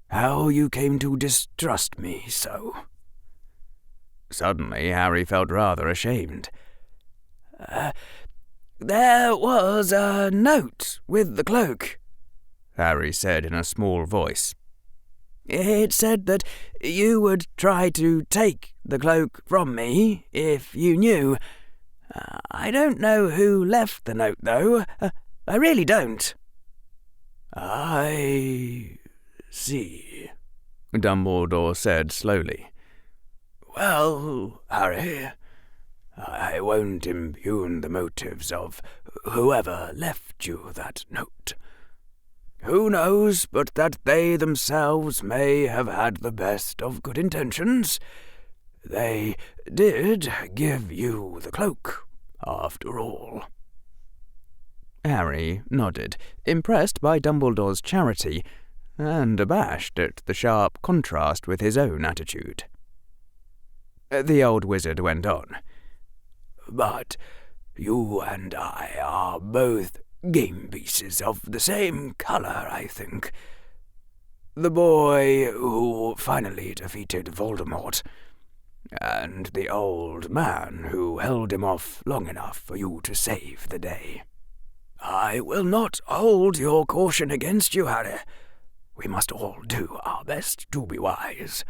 how you came to distrust me so?" Suddenly, Harry felt rather ashamed. There was a note with the cloak," Harry said in a small voice. "It said that you would try to take the cloak from me if you knew. I don't know who left the note, though. I really don't." "I see," Dumbledore said slowly. "Well, Harry, I won't impugn the motives of whoever left you that note. Who knows but that they themselves may have had the best of good intentions? They did give you the cloak, after all." Harry nodded, impressed by Dumbledore's charity, and abashed at the sharp contrast with his own attitude. The old wizard went on. "But you and I are both game pieces of the same colour, I think. The boy who finally defeated Voldemort, and the old man who held him off long enough for you to save the day. I will not hold your caution against you, Harry. We must all do our best to be wise.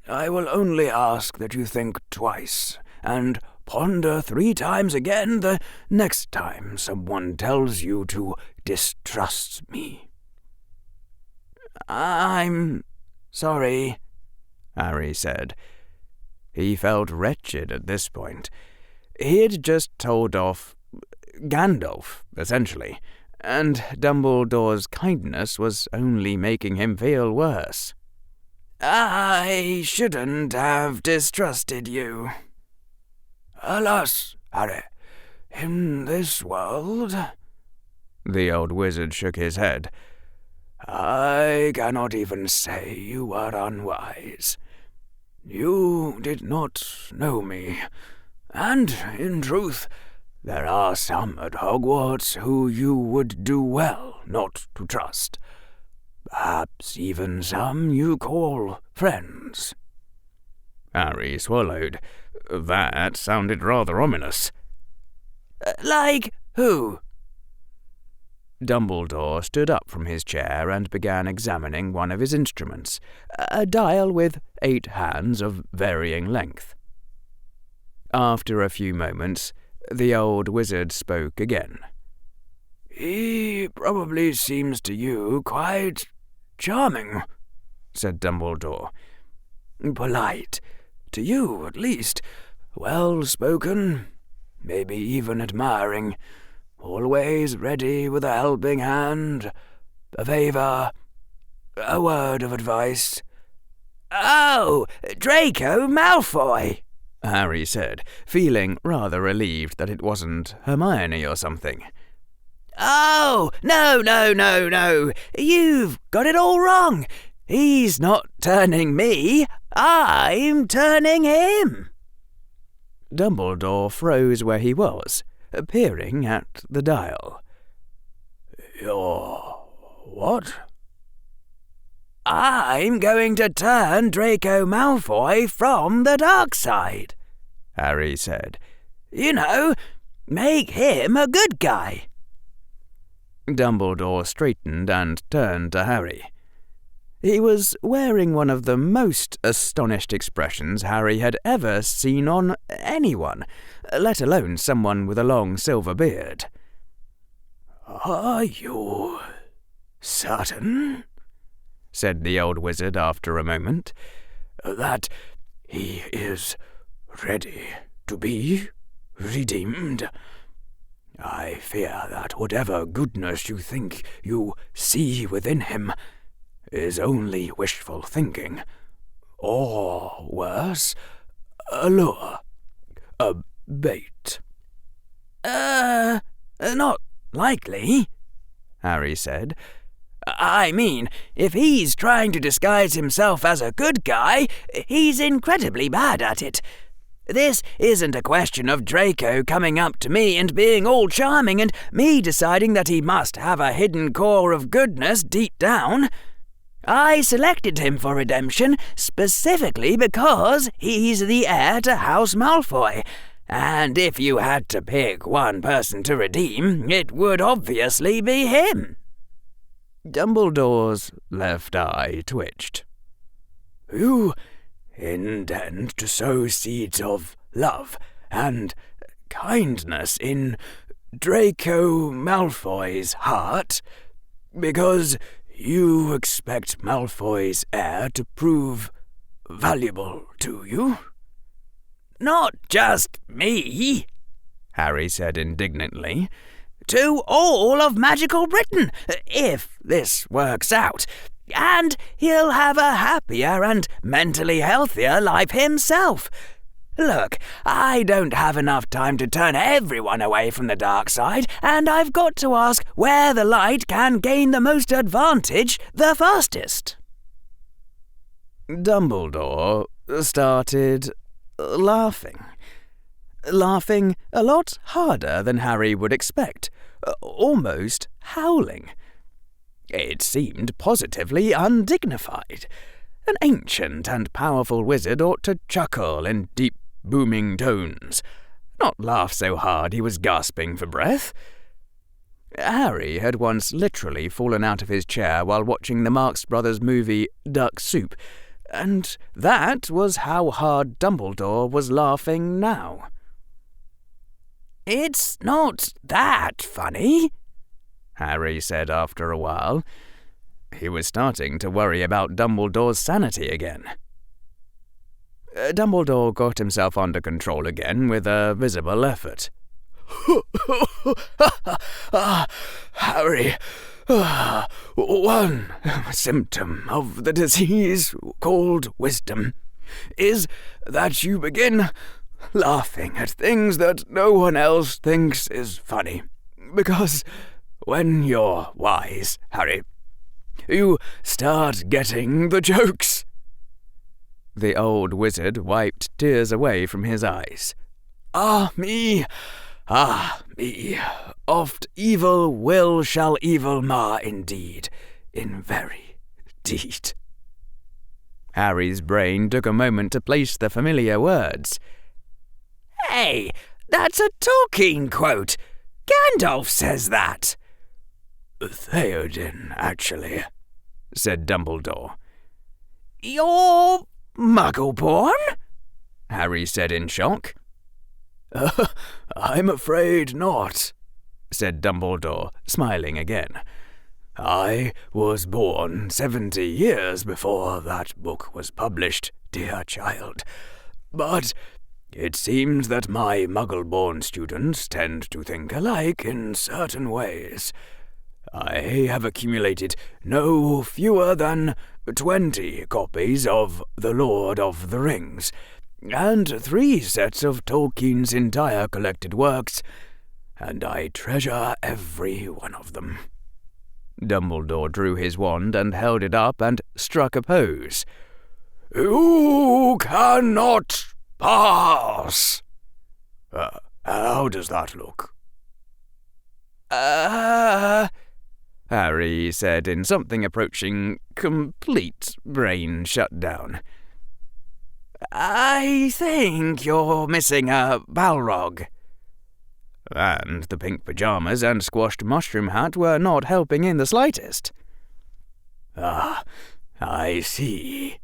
I will only ask that you think twice, and ponder 3 times again the next time someone tells you to distrust me." "I'm sorry," Harry said. He felt wretched at this point. He had just told off Gandalf, essentially, and Dumbledore's kindness was only making him feel worse. "I shouldn't have distrusted you." "Alas, Harry, in this world," the old wizard shook his head, "I cannot even say you were unwise. You did not know me, and, in truth, there are some at Hogwarts who you would do well not to trust. Perhaps even some you call friends." Harry swallowed. That sounded rather ominous. "Like who?" Dumbledore stood up from his chair and began examining one of his instruments, a dial with 8 hands of varying length. After a few moments, the old wizard spoke again. "He probably seems to you quite charming," said Dumbledore. "Polite, to you at least, well-spoken, maybe even admiring, always ready with a helping hand, a favour, a word of advice." "Oh, Draco Malfoy," Harry said, feeling rather relieved that it wasn't Hermione or something. "Oh, no. You've got it all wrong. He's not turning me. I'm turning him." Dumbledore froze where he was, peering at the dial. "You're what?" "I'm going to turn Draco Malfoy from the dark side," Harry said. "You know, make him a good guy." Dumbledore straightened and turned to Harry. He was wearing one of the most astonished expressions Harry had ever seen on anyone, let alone someone with a long silver beard. "Are you certain," said the old wizard after a moment, "that he is ready to be redeemed? I fear that whatever goodness you think you see within him is only wishful thinking, or worse, a lure, a bait." Not likely," Harry said. "I mean, if he's trying to disguise himself as a good guy, he's incredibly bad at it. This isn't a question of Draco coming up to me and being all charming and me deciding that he must have a hidden core of goodness deep down. I selected him for redemption specifically because he's the heir to House Malfoy, and if you had to pick one person to redeem, it would obviously be him." Dumbledore's left eye twitched. "You intend to sow seeds of love and kindness in Draco Malfoy's heart, because you expect Malfoy's heir to prove valuable to you?" "Not just me," Harry said indignantly. "To all of magical Britain, if this works out. And he'll have a happier and mentally healthier life himself. Look, I don't have enough time to turn everyone away from the dark side, and I've got to ask where the light can gain the most advantage the fastest." Dumbledore started laughing. Laughing a lot harder than Harry would expect, almost howling. It seemed positively undignified. An ancient and powerful wizard ought to chuckle in deep, booming tones, not laugh so hard he was gasping for breath. Harry had once literally fallen out of his chair while watching the Marx Brothers movie Duck Soup, and that was how hard Dumbledore was laughing now. "It's not that funny," Harry said after a while. He was starting to worry about Dumbledore's sanity again. Dumbledore got himself under control again with a visible effort. "Harry, one symptom of the disease called wisdom is that you begin laughing at things that no one else thinks is funny, because when you're wise, Harry, you start getting the jokes." The old wizard wiped tears away from his eyes. Ah me, oft evil will shall evil mar indeed, in very deed. Harry's brain took a moment to place the familiar words. "Hey, that's a Tolkien quote. Gandalf says that." "Theoden, actually," said Dumbledore. "You're Muggle-born?" Harry said in shock. "I'm afraid not," said Dumbledore, smiling again. "I was born 70 years before that book was published, dear child. But it seems that my Muggle-born students tend to think alike in certain ways. I have accumulated no fewer than 20 copies of The Lord of the Rings, and 3 sets of Tolkien's entire collected works, and I treasure every one of them." Dumbledore drew his wand and held it up and struck a pose. "You cannot pass," How does that look? Harry said in something approaching complete brain shutdown. I think you're missing a Balrog. And the pink pyjamas and squashed mushroom hat were not helping in the slightest. Ah, I see.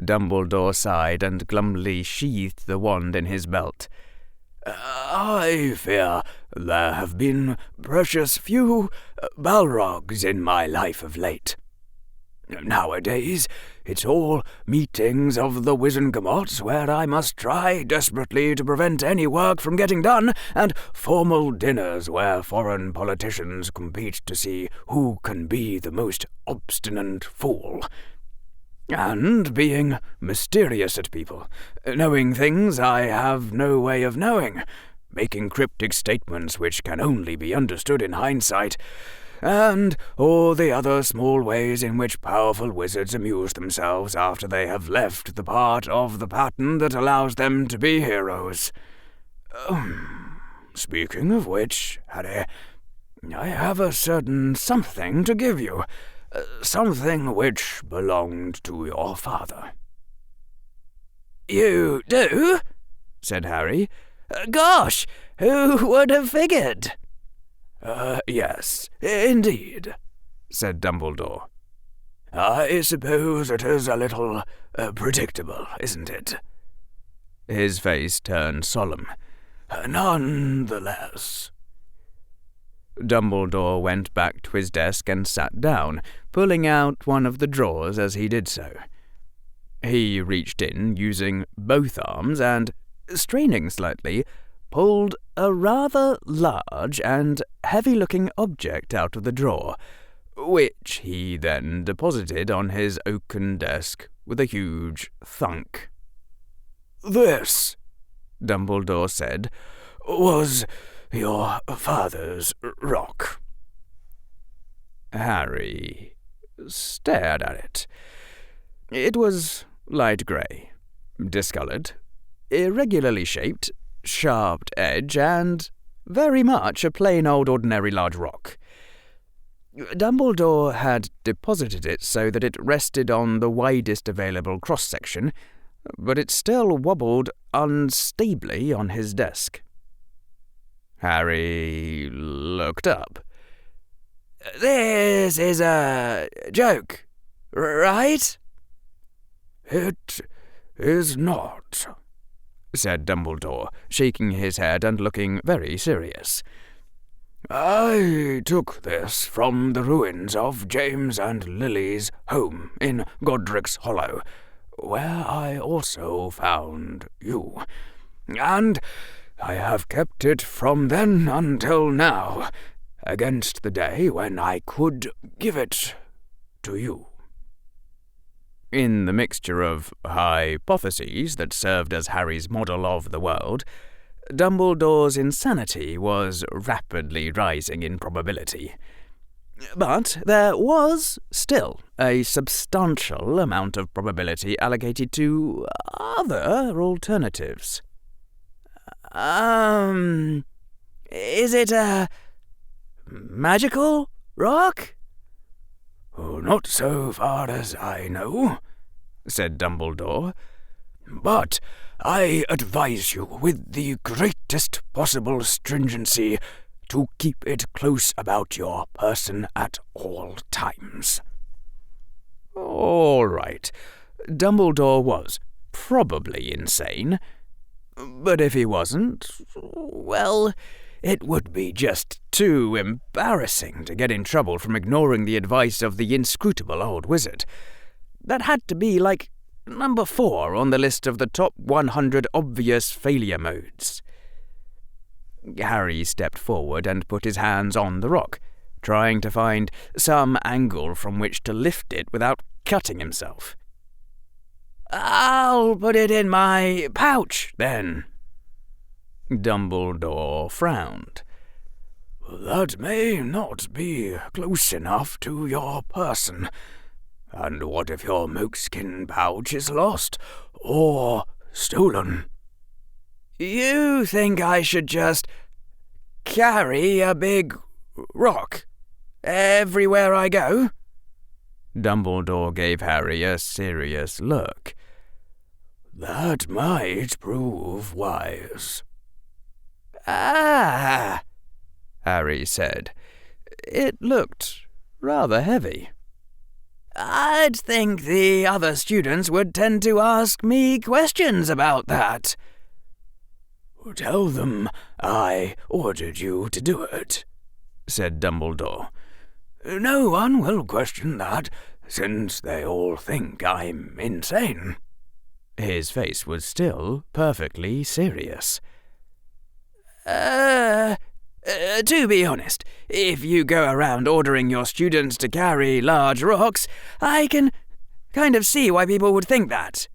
Dumbledore sighed and glumly sheathed the wand in his belt. I fear there have been precious few Balrogs in my life of late. Nowadays, it's all meetings of the Wizengamots where I must try desperately to prevent any work from getting done, and formal dinners where foreign politicians compete to see who can be the most obstinate fool. And being mysterious at people, knowing things I have no way of knowing, making cryptic statements which can only be understood in hindsight, and all the other small ways in which powerful wizards amuse themselves after they have left the part of the pattern that allows them to be heroes. Speaking of which, Harry, I have a certain something to give you, something which belonged to your father. You do? Said Harry. Gosh, who would have figured? Yes, indeed, said Dumbledore. I suppose it is a little predictable, isn't it? His face turned solemn. None the less. Dumbledore went back to his desk and sat down, pulling out one of the drawers as he did so. He reached in, using both arms, and, straining slightly, pulled a rather large and heavy-looking object out of the drawer, which he then deposited on his oaken desk with a huge thunk. "This," Dumbledore said, "was your father's rock." Harry stared at it. It was light grey, discoloured, irregularly shaped, sharp edge, and very much a plain old ordinary large rock. Dumbledore had deposited it so that it rested on the widest available cross-section, but it still wobbled unstably on his desk. Harry looked up. "This is a joke, right?" "It is not," said Dumbledore, shaking his head and looking very serious. "I took this from the ruins of James and Lily's home in Godric's Hollow, where I also found you, and I have kept it from then until now, against the day when I could give it to you." In the mixture of hypotheses that served as Harry's model of the world, Dumbledore's insanity was rapidly rising in probability. But there was still a substantial amount of probability allocated to other alternatives. Is it a magical rock? "Not so far as I know," said Dumbledore. "But I advise you with the greatest possible stringency to keep it close about your person at all times." All right. Dumbledore was probably insane. But if he wasn't, well, it would be just too embarrassing to get in trouble from ignoring the advice of the inscrutable old wizard. That had to be like number 4 on the list of the top 100 obvious failure modes. Harry stepped forward and put his hands on the rock, trying to find some angle from which to lift it without cutting himself. "I'll put it in my pouch, then." Dumbledore frowned. "That may not be close enough to your person. And what if your moleskin pouch is lost or stolen?" You think I should just carry a big rock everywhere I go?" Dumbledore gave Harry a serious look. "That might prove wise." "Ah," Harry said. It looked rather heavy. "I'd think the other students would tend to ask me questions about that." "Tell them I ordered you to do it," said Dumbledore. "No one will question that, since they all think I'm insane." His face was still perfectly serious. To be honest, if you go around ordering your students to carry large rocks, I can kind of see why people would think that."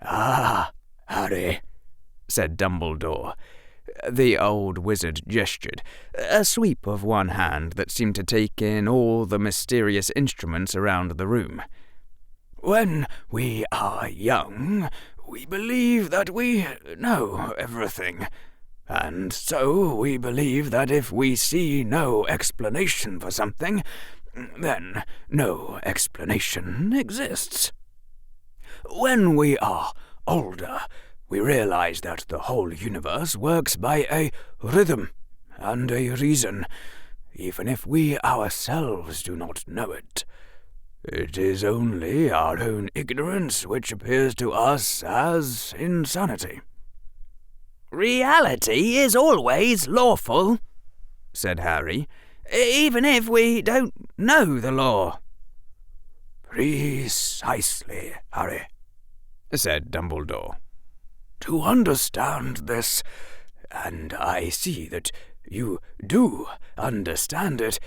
"Ah, Harry," said Dumbledore. The old wizard gestured, a sweep of one hand that seemed to take in all the mysterious instruments around the room. "When we are young, we believe that we know everything. And so we believe that if we see no explanation for something, then no explanation exists. When we are older, we realize that the whole universe works by a rhythm and a reason, even if we ourselves do not know it. It is only our own ignorance which appears to us as insanity." "Reality is always lawful," said Harry, "even if we don't know the law." "Precisely, Harry," said Dumbledore. "To understand this, and I see that you do understand it,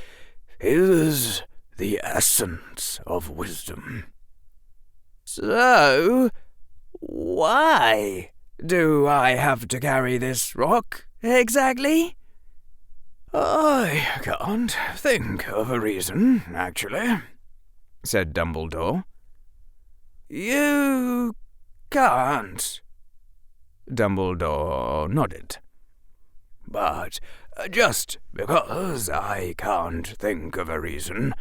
is the essence of wisdom." "So, why do I have to carry this rock, exactly?" "I can't think of a reason, actually," said Dumbledore. "You can't?" Dumbledore nodded. "But just because I can't think of a reason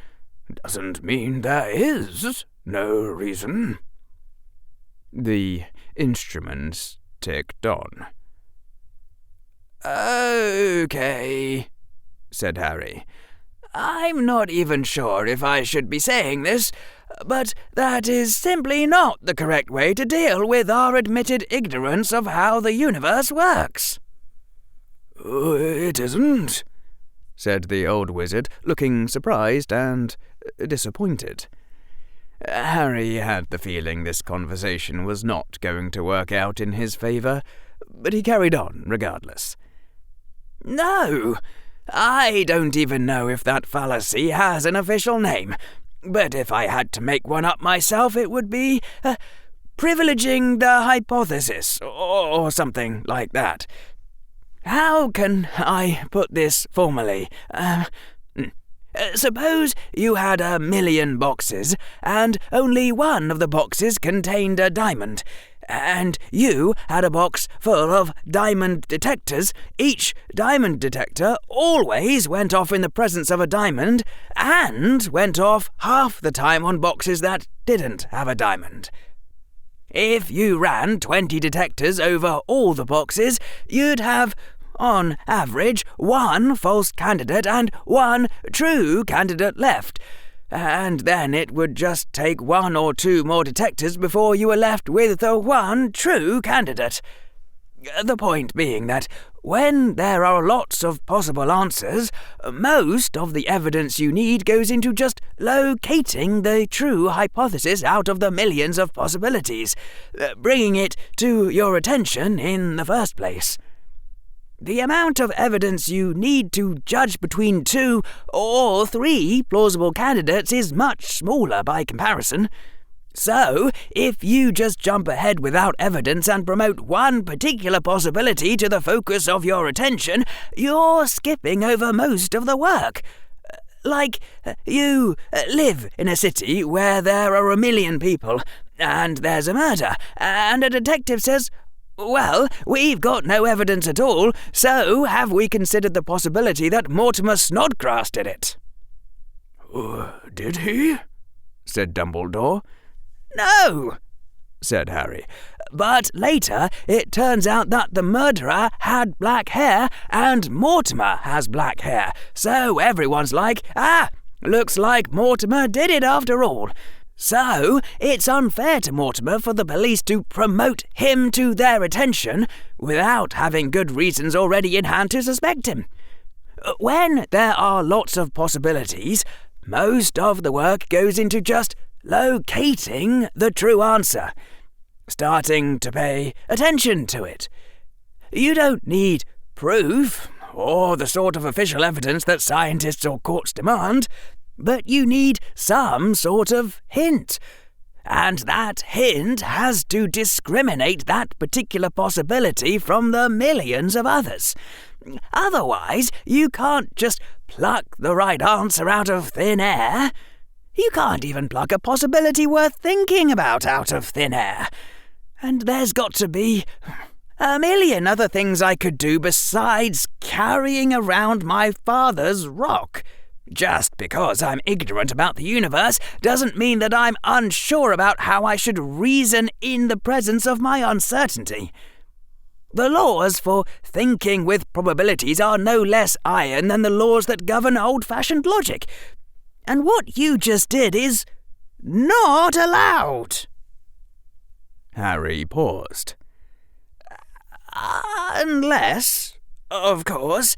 doesn't mean there is no reason." The instruments ticked on. "Okay," said Harry. "I'm not even sure if I should be saying this, but that is simply not the correct way to deal with our admitted ignorance of how the universe works." "It isn't," said the old wizard, looking surprised and disappointed. Harry had the feeling this conversation was not going to work out in his favour, but he carried on regardless. "No, I don't even know if that fallacy has an official name, but if I had to make one up myself, it would be privileging the hypothesis, or something like that. How can I put this formally? Suppose you had 1,000,000 boxes, and only one of the boxes contained a diamond, and you had a box full of diamond detectors. Each diamond detector always went off in the presence of a diamond, and went off half the time on boxes that didn't have a diamond. If you ran 20 detectors over all the boxes, you'd have, on average, 1 false candidate and 1 true candidate left, and then it would just take 1 or 2 more detectors before you were left with the 1 true candidate. The point being that when there are lots of possible answers, most of the evidence you need goes into just locating the true hypothesis out of the millions of possibilities, bringing it to your attention in the first place. The amount of evidence you need to judge between 2 or 3 plausible candidates is much smaller by comparison. So, if you just jump ahead without evidence and promote one particular possibility to the focus of your attention, you're skipping over most of the work. Like, you live in a city where there are 1,000,000 people, and there's a murder, and a detective says, Well, we've got no evidence at all, so have we considered the possibility that Mortimer Snodgrass did it? Did he? Said Dumbledore. No, said Harry. But later it turns out that the murderer had black hair and Mortimer has black hair, so everyone's like, looks like Mortimer did it after all. So it's unfair to Mortimer for the police to promote him to their attention without having good reasons already in hand to suspect him. When there are lots of possibilities, most of the work goes into just locating the true answer, starting to pay attention to it. You don't need proof or the sort of official evidence that scientists or courts demand, but you need some sort of hint. And that hint has to discriminate that particular possibility from the millions of others. Otherwise, you can't just pluck the right answer out of thin air. You can't even pluck a possibility worth thinking about out of thin air. And there's got to be a million other things I could do besides carrying around my father's rock. Just because I'm ignorant about the universe doesn't mean that I'm unsure about how I should reason in the presence of my uncertainty. The laws for thinking with probabilities are no less iron than the laws that govern old-fashioned logic. And what you just did is not allowed. Harry paused. Unless, of course,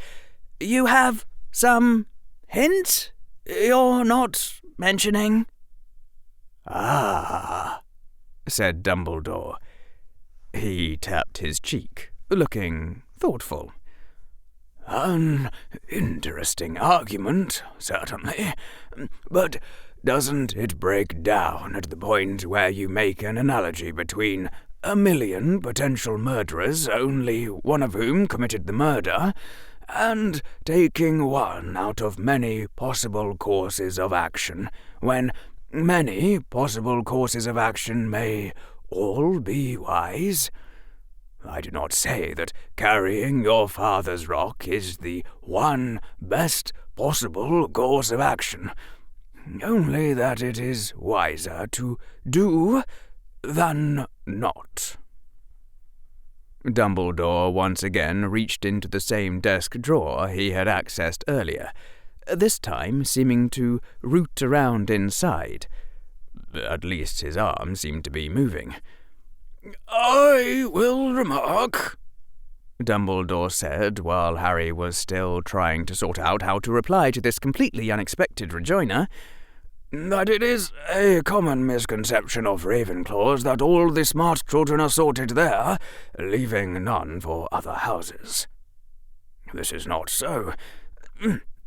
you have some hint you're not mentioning? Said Dumbledore. He tapped his cheek, looking thoughtful. An interesting argument, certainly, but doesn't it break down at the point where you make an analogy between a million potential murderers, only one of whom committed the murder, and taking one out of many possible courses of action, when many possible courses of action may all be wise? I do not say that carrying your father's rock is the one best possible course of action, only that it is wiser to do than not. Dumbledore once again reached into the same desk drawer he had accessed earlier, this time seeming to root around inside. At least his arm seemed to be moving. I will remark, Dumbledore said, while Harry was still trying to sort out how to reply to this completely unexpected rejoinder, that it is a common misconception of Ravenclaws that all the smart children are sorted there, leaving none for other houses. This is not so.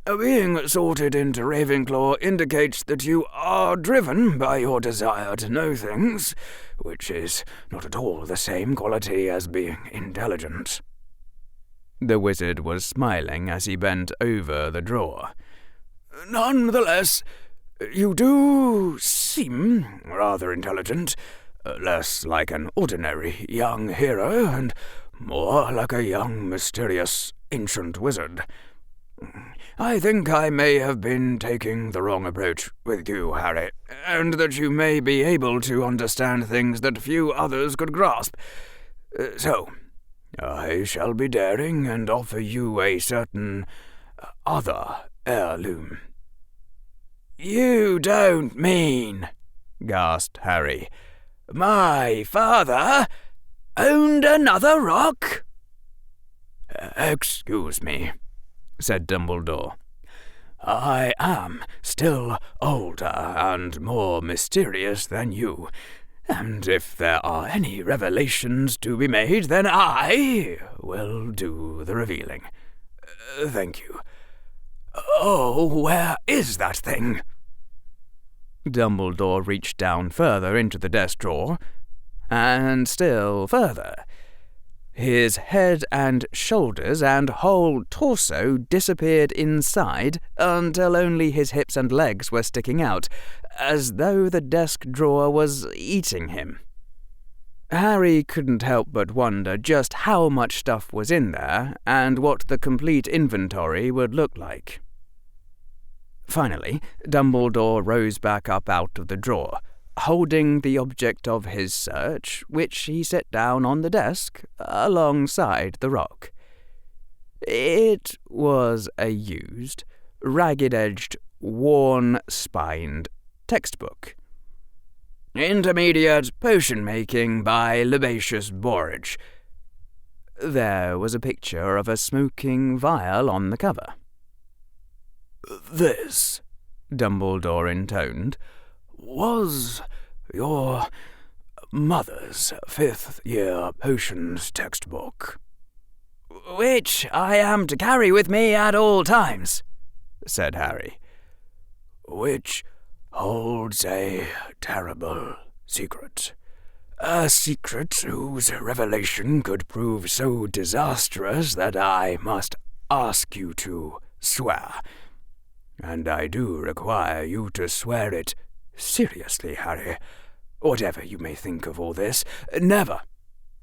Being sorted into Ravenclaw indicates that you are driven by your desire to know things, which is not at all the same quality as being intelligent. The wizard was smiling as he bent over the drawer. Nonetheless, you do seem rather intelligent, less like an ordinary young hero, and more like a young, mysterious, ancient wizard. I think I may have been taking the wrong approach with you, Harry, and that you may be able to understand things that few others could grasp. So, I shall be daring and offer you a certain other heirloom. You don't mean, gasped Harry, my father owned another rock? Excuse me, said Dumbledore. I am still older and more mysterious than you, and if there are any revelations to be made, then I will do the revealing. Thank you. Oh, where is that thing? Dumbledore reached down further into the desk drawer, and still further. His head and shoulders and whole torso disappeared inside until only his hips and legs were sticking out, as though the desk drawer was eating him. Harry couldn't help but wonder just how much stuff was in there and what the complete inventory would look like. Finally, Dumbledore rose back up out of the drawer, holding the object of his search, which he set down on the desk alongside the rock. It was a used, ragged-edged, worn-spined textbook. Intermediate Potion-Making by Libaceous Borage. There was a picture of a smoking vial on the cover. "This," Dumbledore intoned, "was your mother's 5th-year potions textbook." "Which I am to carry with me at all times," said Harry. "Which holds a terrible secret. A secret whose revelation could prove so disastrous that I must ask you to swear. And I do require you to swear it seriously, Harry, whatever you may think of all this, never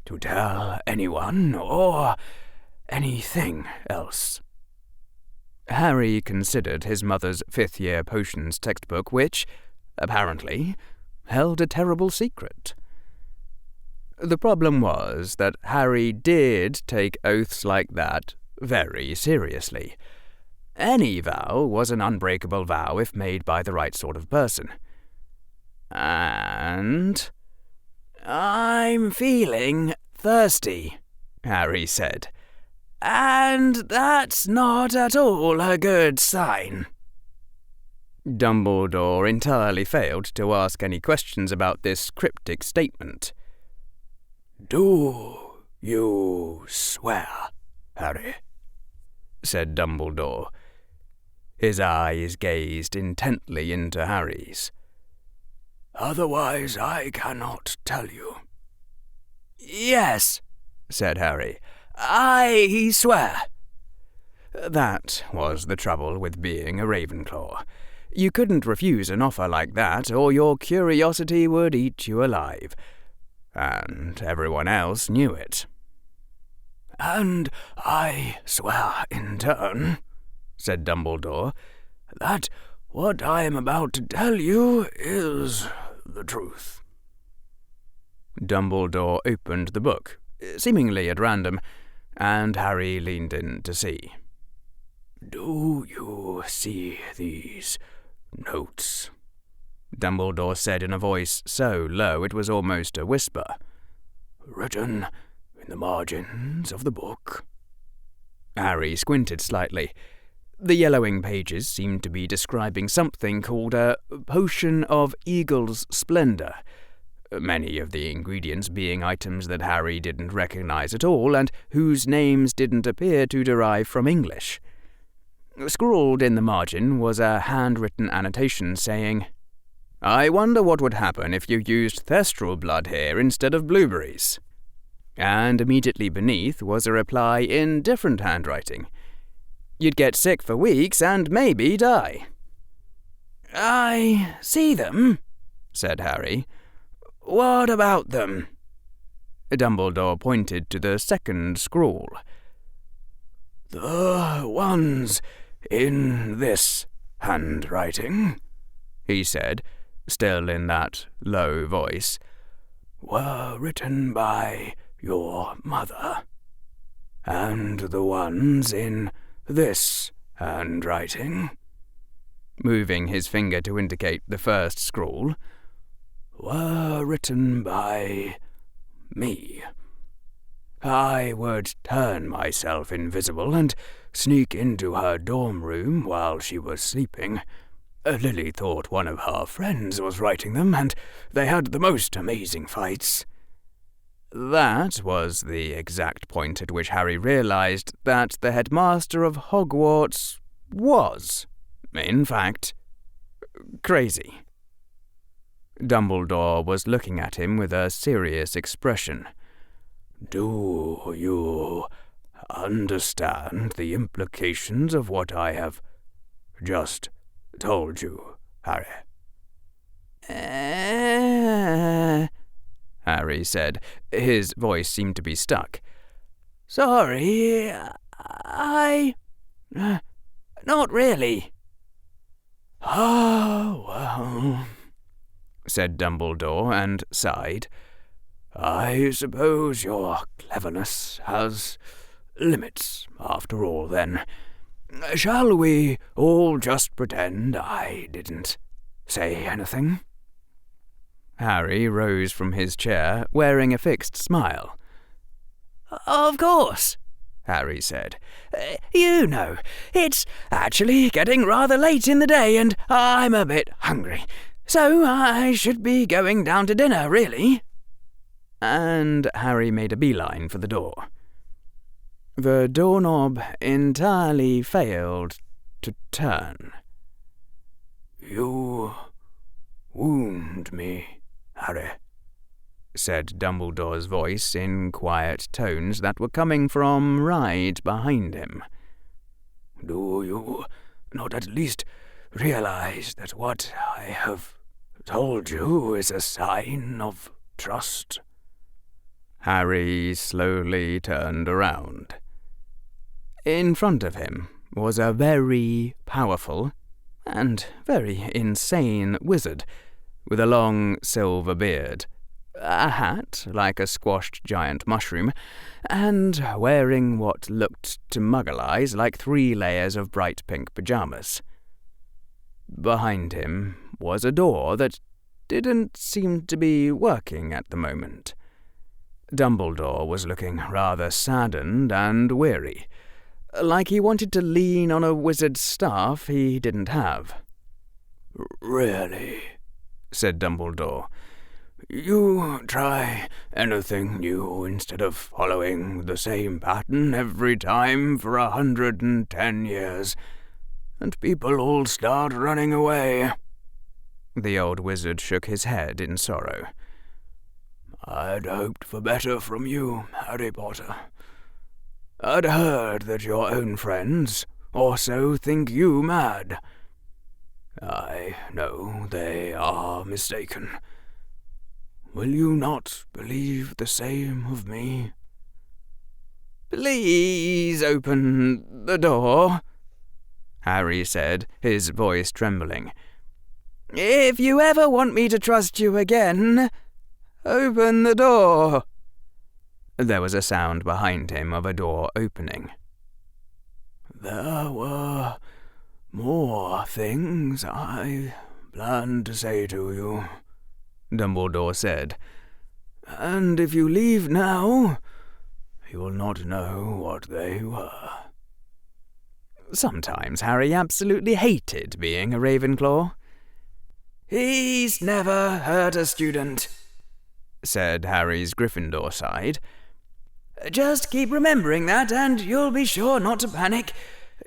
to tell anyone or anything else." Harry considered his mother's 5th-year potions textbook, which, apparently, held a terrible secret. The problem was that Harry did take oaths like that very seriously. Any vow was an unbreakable vow if made by the right sort of person. And "I'm feeling thirsty," Harry said. "And that's not at all a good sign." Dumbledore entirely failed to ask any questions about this cryptic statement. "Do you swear, Harry?" said Dumbledore. His eyes gazed intently into Harry's. "Otherwise I cannot tell you." "Yes," said Harry. "I swear." That was the trouble with being a Ravenclaw. You couldn't refuse an offer like that, or your curiosity would eat you alive. And everyone else knew it. "And I swear in turn," said Dumbledore, "that what I am about to tell you is the truth." Dumbledore opened the book, seemingly at random, and Harry leaned in to see. "Do you see these notes?" Dumbledore said in a voice so low it was almost a whisper. "Written in the margins of the book." Harry squinted slightly. The yellowing pages seemed to be describing something called a potion of Eagle's Splendor, many of the ingredients being items that Harry didn't recognize at all and whose names didn't appear to derive from English. Scrawled in the margin was a handwritten annotation saying, "I wonder what would happen if you used thestral blood here instead of blueberries." And immediately beneath was a reply in different handwriting. "You'd get sick for weeks and maybe die." "I see them," said Harry. "What about them?" Dumbledore pointed to the second scrawl. "The ones in this handwriting," he said, still in that low voice, "were written by your mother. And the ones in this handwriting," moving his finger to indicate the first scrawl, "were written by me. I would turn myself invisible and sneak into her dorm room while she was sleeping. Lily thought one of her friends was writing them, and they had the most amazing fights." That was the exact point at which Harry realized that the headmaster of Hogwarts was, in fact, crazy. Dumbledore was looking at him with a serious expression. "Do you understand the implications of what I have just told you, Harry?" Harry said. His voice seemed to be stuck. Sorry, not really. Ah, well, said Dumbledore, and sighed. I suppose your cleverness has limits, after all, then. Shall we all just pretend I didn't say anything? Harry rose from his chair, wearing a fixed smile. Of course, Harry said. You know, it's actually getting rather late in the day and I'm a bit hungry, so I should be going down to dinner, really. And Harry made a beeline for the door. The doorknob entirely failed to turn. You wound me, Harry, said Dumbledore's voice in quiet tones that were coming from right behind him. Do you not at least realize that what I have told you is a sign of trust? Harry slowly turned around. In front of him was a very powerful and very insane wizard with a long silver beard, a hat like a squashed giant mushroom, and wearing what looked to Muggle eyes like 3 layers of bright pink pyjamas. Behind him was a door that didn't seem to be working at the moment. Dumbledore was looking rather saddened and weary, like he wanted to lean on a wizard's staff he didn't have. Really? Said Dumbledore. You try anything new instead of following the same pattern every time for 110 years, and people all start running away. The old wizard shook his head in sorrow. I'd hoped for better from you, Harry Potter. I'd heard that your own friends also think you mad. I know they are mistaken. Will you not believe the same of me? Please open the door, Harry said, his voice trembling. If you ever want me to trust you again, open the door. There was a sound behind him of a door opening. There were more things I planned to say to you, Dumbledore said, and if you leave now, you will not know what they were. Sometimes Harry absolutely hated being a Ravenclaw. He's never hurt a student, said Harry's Gryffindor side. Just keep remembering that and you'll be sure not to panic.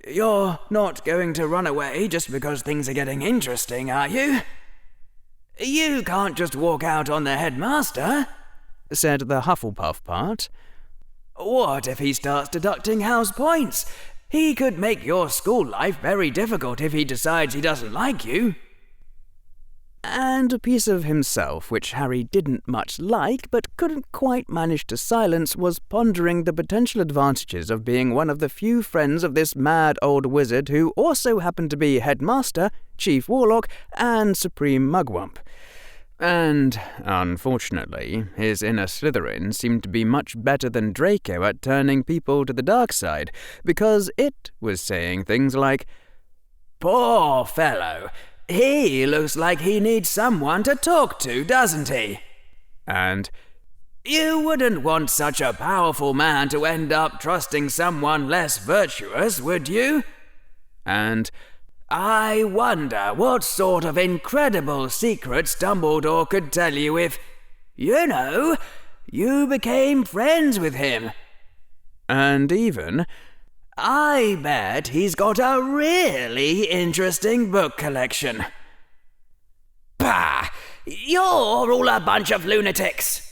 You're not going to run away just because things are getting interesting, are you? You can't just walk out on the headmaster, said the Hufflepuff part. What if he starts deducting house points? He could make your school life very difficult if he decides he doesn't like you. And a piece of himself which Harry didn't much like but couldn't quite manage to silence was pondering the potential advantages of being one of the few friends of this mad old wizard who also happened to be headmaster, chief warlock, and supreme mugwump. And, unfortunately, his inner Slytherin seemed to be much better than Draco at turning people to the dark side, because it was saying things like, "Poor fellow! He looks like he needs someone to talk to, doesn't he?" And, "You wouldn't want such a powerful man to end up trusting someone less virtuous, would you?" And, "I wonder what sort of incredible secrets Dumbledore could tell you if, you know, you became friends with him." And even, "I bet he's got a really interesting book collection." Bah! You're all a bunch of lunatics,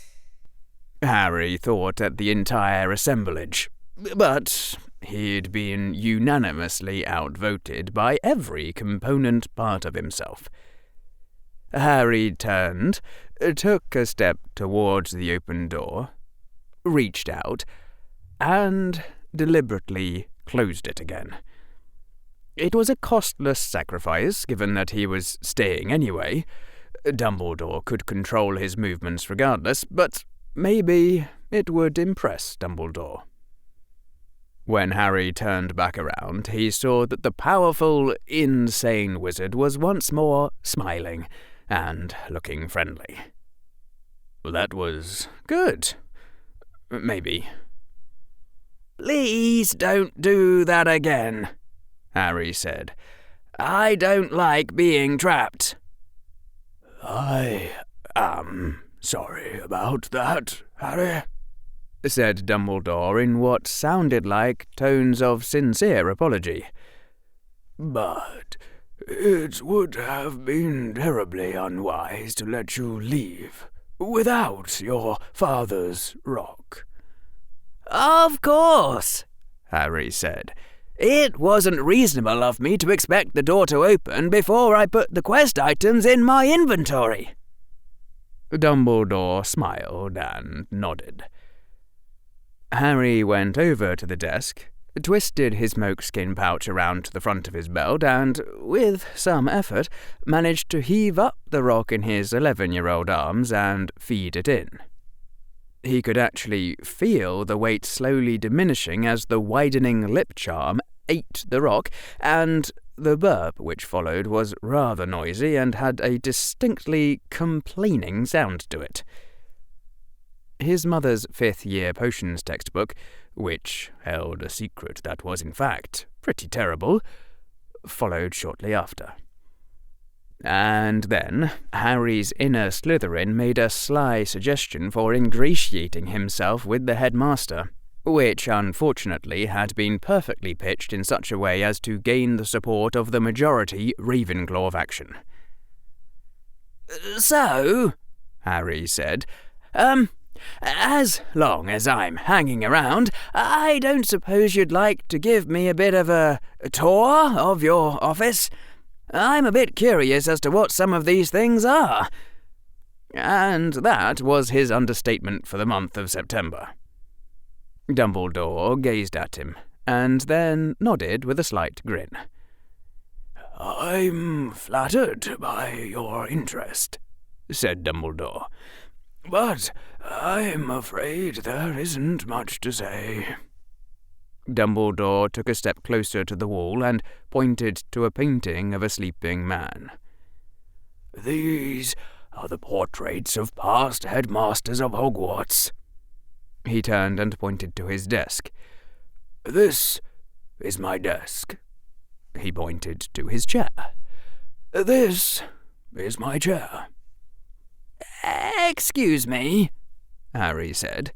Harry thought at the entire assemblage. But he'd been unanimously outvoted by every component part of himself. Harry turned, took a step towards the open door, reached out, and deliberately closed it again. It was a costless sacrifice, given that he was staying anyway. Dumbledore could control his movements regardless, but maybe it would impress Dumbledore. When Harry turned back around, he saw that the powerful, insane wizard was once more smiling and looking friendly. That was good. Maybe. "Please don't do that again," Harry said. "I don't like being trapped." "I am sorry about that, Harry," said Dumbledore in what sounded like tones of sincere apology. "But it would have been terribly unwise to let you leave without your father's rock." "Of course," Harry said. "It wasn't reasonable of me to expect the door to open before I put the quest items in my inventory." Dumbledore smiled and nodded. Harry went over to the desk, twisted his moleskin pouch around to the front of his belt, and, with some effort, managed to heave up the rock in his 11-year-old arms and feed it in. He could actually feel the weight slowly diminishing as the widening lip charm ate the rock, and the burp which followed was rather noisy and had a distinctly complaining sound to it. His mother's 5th-year potions textbook, which held a secret that was in fact pretty terrible, followed shortly after. And then Harry's inner Slytherin made a sly suggestion for ingratiating himself with the headmaster, which unfortunately had been perfectly pitched in such a way as to gain the support of the majority Ravenclaw faction. "So," Harry said, as long as I'm hanging around, I don't suppose you'd like to give me a bit of a tour of your office? I'm a bit curious as to what some of these things are." And that was his understatement for the month of September. Dumbledore gazed at him, and then nodded with a slight grin. "I'm flattered by your interest," said Dumbledore, "but I'm afraid there isn't much to say." Dumbledore took a step closer to the wall and pointed to a painting of a sleeping man. "These are the portraits of past headmasters of Hogwarts." He turned and pointed to his desk. "This is my desk." He pointed to his chair. "This is my chair." "Excuse me," Harry said.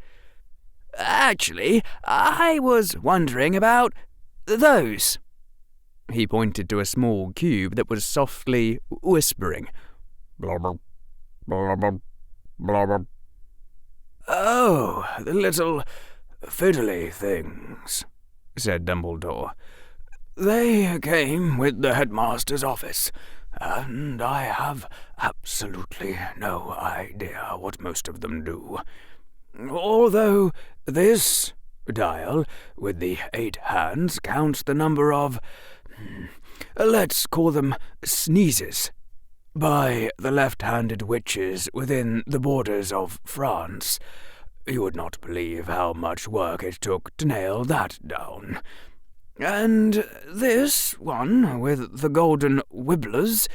"Actually, I was wondering about those." He pointed to a small cube that was softly whispering. "Blubber, blubber, blubber." "Oh, the little fiddly things," said Dumbledore. "They came with the headmaster's office, and I have absolutely no idea what most of them do. Although this dial with the 8 hands counts the number of, let's call them sneezes, by the left-handed witches within the borders of France. You would not believe how much work it took to nail that down. And this one with the golden wibblers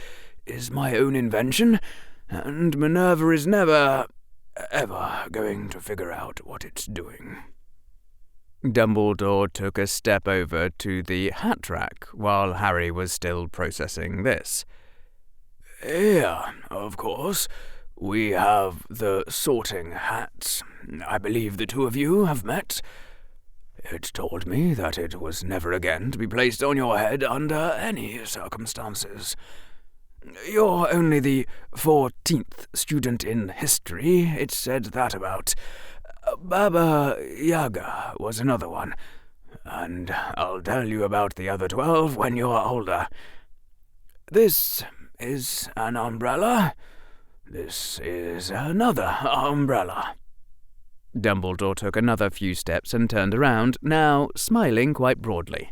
is my own invention, and Minerva is never, ever going to figure out what it's doing." Dumbledore took a step over to the hat rack while Harry was still processing this. "Here, of course, we have the sorting hat. I believe the two of you have met. It told me that it was never again to be placed on your head under any circumstances. You're only the 14th student in history, it said that about. Baba Yaga was another one, and I'll tell you about the other 12 when you're older. This is an umbrella. This is another umbrella. Dumbledore took another few steps and turned around, now smiling quite broadly.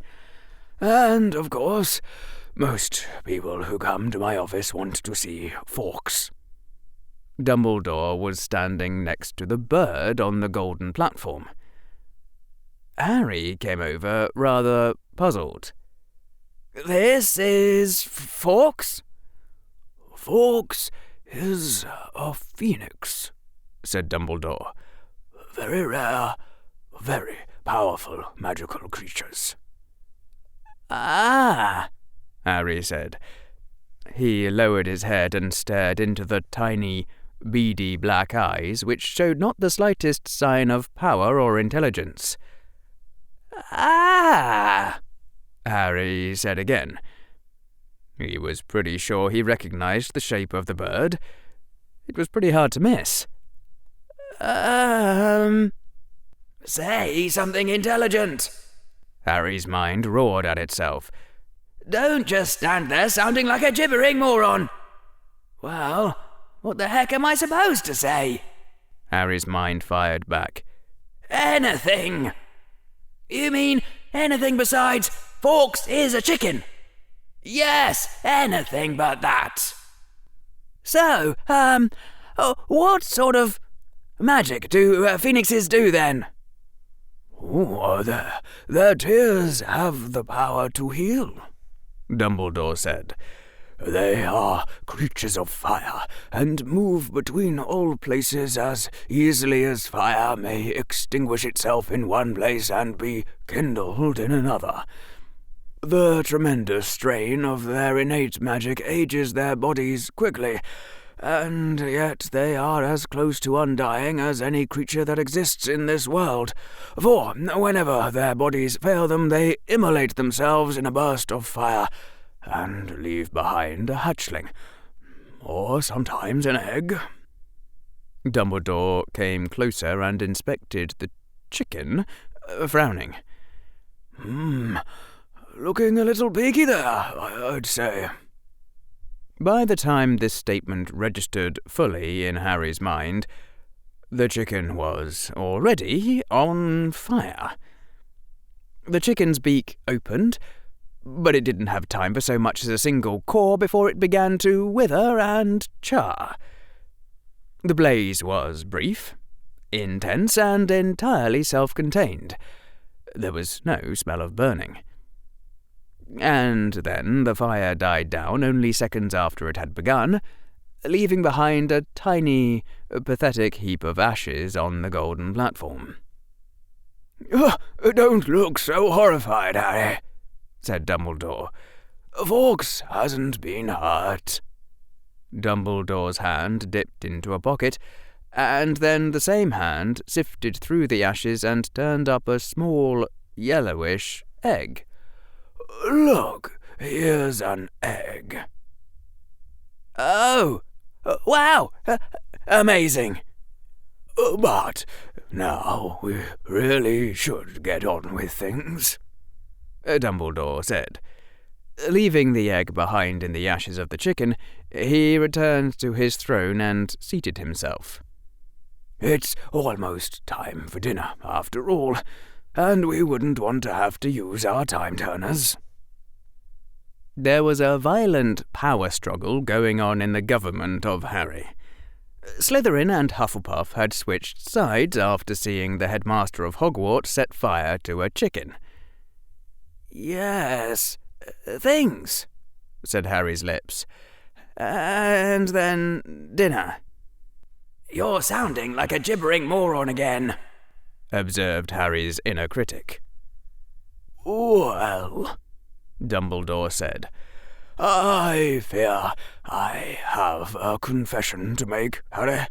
And, of course, most people who come to my office want to see Fawkes. Dumbledore was standing next to the bird on the golden platform. Harry came over, rather puzzled. This is Fawkes? Fawkes is a phoenix, said Dumbledore. Very rare, very powerful magical creatures. Ah, Harry said. He lowered his head and stared into the tiny, beady black eyes, which showed not the slightest sign of power or intelligence. Ah, Harry said again. He was pretty sure he recognized the shape of the bird. It was pretty hard to miss. Say something intelligent. Harry's mind roared at itself. Don't just stand there sounding like a gibbering moron. Well, what the heck am I supposed to say? Harry's mind fired back. Anything. You mean anything besides Fawkes is a chicken? Yes, anything but that. So, what sort of magic do phoenixes do then? Oh, their tears have the power to heal, Dumbledore said. They are creatures of fire, and move between all places as easily as fire may extinguish itself in one place and be kindled in another. The tremendous strain of their innate magic ages their bodies quickly, and yet they are as close to undying as any creature that exists in this world, for whenever their bodies fail them, they immolate themselves in a burst of fire, and leave behind a hatchling, or sometimes an egg. Dumbledore came closer and inspected the chicken, frowning. Looking a little peaky there, I'd say. By the time this statement registered fully in Harry's mind, the chicken was already on fire. The chicken's beak opened, but it didn't have time for so much as a single core before it began to wither and char. The blaze was brief, intense, and entirely self-contained. There was no smell of burning. And then the fire died down only seconds after it had begun, leaving behind a tiny, pathetic heap of ashes on the golden platform. Don't look so horrified, Harry, said Dumbledore. Fawkes hasn't been hurt. Dumbledore's hand dipped into a pocket, and then the same hand sifted through the ashes and turned up a small, yellowish egg. Look, here's an egg. Oh, wow, amazing. But now we really should get on with things, Dumbledore said. Leaving the egg behind in the ashes of the chicken, he returned to his throne and seated himself. It's almost time for dinner, after all, and we wouldn't want to have to use our time-turners. There was a violent power struggle going on in the government of Harry. Slytherin and Hufflepuff had switched sides after seeing the headmaster of Hogwarts set fire to a chicken. Yes, things, said Harry's lips. And then dinner. You're sounding like a gibbering moron again, observed Harry's inner critic. Well, Dumbledore said, I fear I have a confession to make, Harry.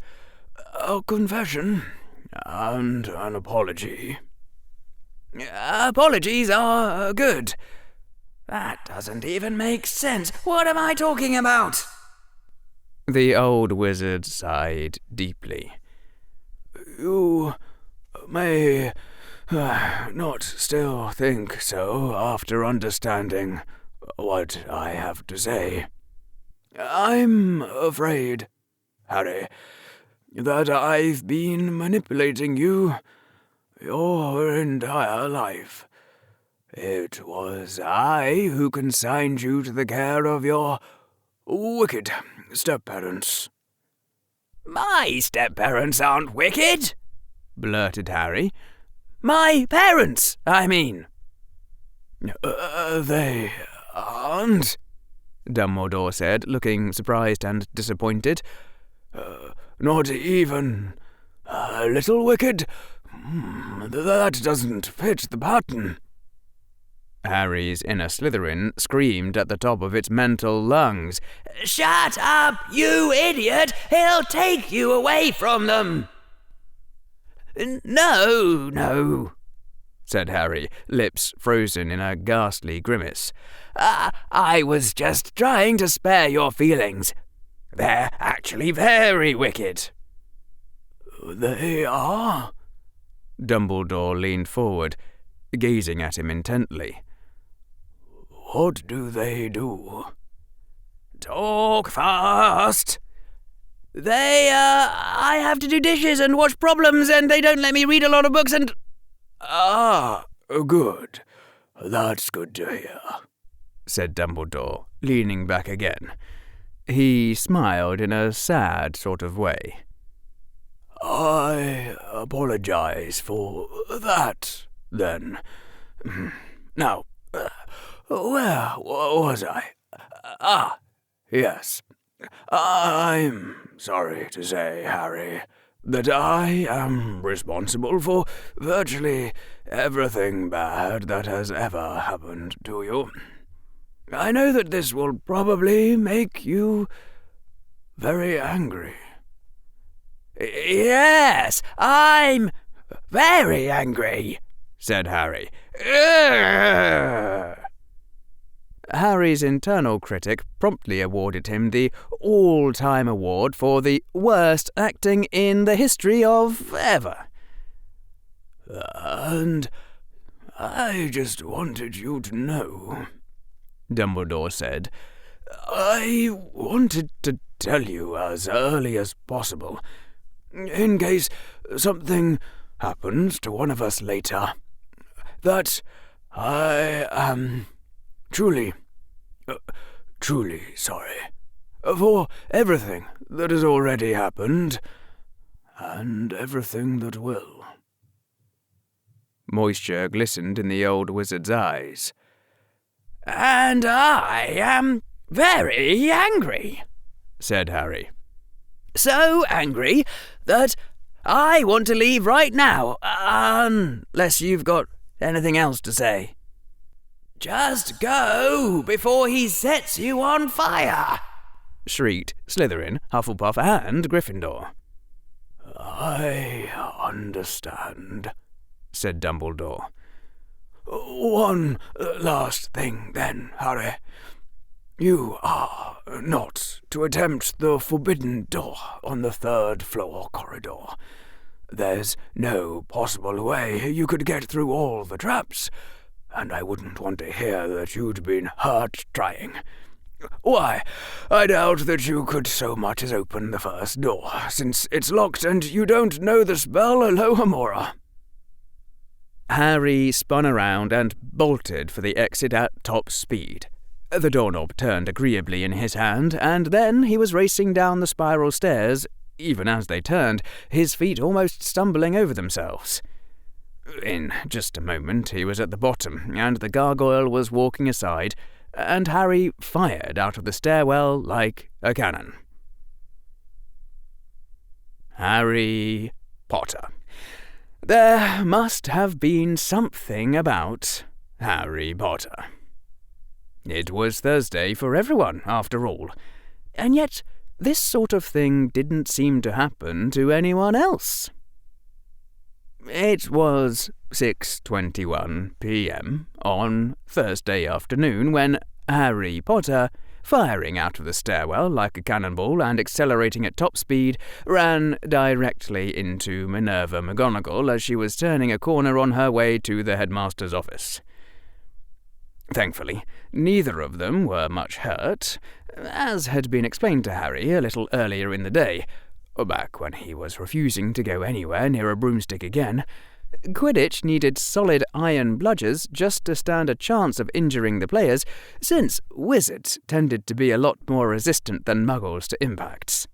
A confession and an apology. Apologies are good. That doesn't even make sense. What am I talking about? The old wizard sighed deeply. You may not still think so after understanding what I have to say. I'm afraid Harry, that I've been manipulating you your entire life. It was I who consigned you to the care of your wicked step-parents." "My step-parents aren't wicked," blurted Harry. "My parents, I mean." They aren't?" Dumbledore said, looking surprised and disappointed. "Not even a little wicked? That doesn't fit the pattern." Harry's inner Slytherin screamed at the top of its mental lungs. "Shut up, you idiot! He'll take you away from them!" No, said Harry, lips frozen in a ghastly grimace. I was just trying to spare your feelings. They're actually very wicked." "They are?" Dumbledore leaned forward, gazing at him intently. "What do they do?" "Talk fast." I have to do dishes and watch problems, and they don't let me read a lot of books and... "Ah, good. That's good to hear," said Dumbledore, leaning back again. He smiled in a sad sort of way. "I apologize for that, then. Now, where was I? Yes. I'm sorry to say, Harry, that I am responsible for virtually everything bad that has ever happened to you. I know that this will probably make you very angry." "Yes, I'm very angry," said Harry. Harry's internal critic promptly awarded him the all-time award for the worst acting in the history of ever. "And I just wanted you to know," Dumbledore said. "I wanted to tell you as early as possible, in case something happens to one of us later, that I am truly sorry for everything that has already happened, and everything that will." Moisture glistened in the old wizard's eyes. "And I am very angry," said Harry. "So angry that I want to leave right now, unless you've got anything else to say." "Just go before he sets you on fire!" shrieked Slytherin, Hufflepuff, and Gryffindor. "I understand," said Dumbledore. "One last thing, then, Harry. You are not to attempt the forbidden door on the third-floor corridor. There's no possible way you could get through all the traps, and I wouldn't want to hear that you'd been hurt trying. Why, I doubt that you could so much as open the first door, since it's locked and you don't know the spell Alohomora." Harry spun around and bolted for the exit at top speed. The doorknob turned agreeably in his hand, and then he was racing down the spiral stairs, even as they turned, his feet almost stumbling over themselves. In just a moment he was at the bottom, and the gargoyle was walking aside, and Harry fired out of the stairwell like a cannon. Harry Potter. There must have been something about Harry Potter. It was Thursday for everyone, after all, and yet this sort of thing didn't seem to happen to anyone else. It was 6:21 p.m. on Thursday afternoon when Harry Potter, firing out of the stairwell like a cannonball and accelerating at top speed, ran directly into Minerva McGonagall as she was turning a corner on her way to the headmaster's office. Thankfully, neither of them were much hurt, as had been explained to Harry a little earlier in the day, back when he was refusing to go anywhere near a broomstick again. Quidditch needed solid iron bludgers just to stand a chance of injuring the players, since wizards tended to be a lot more resistant than muggles to impacts.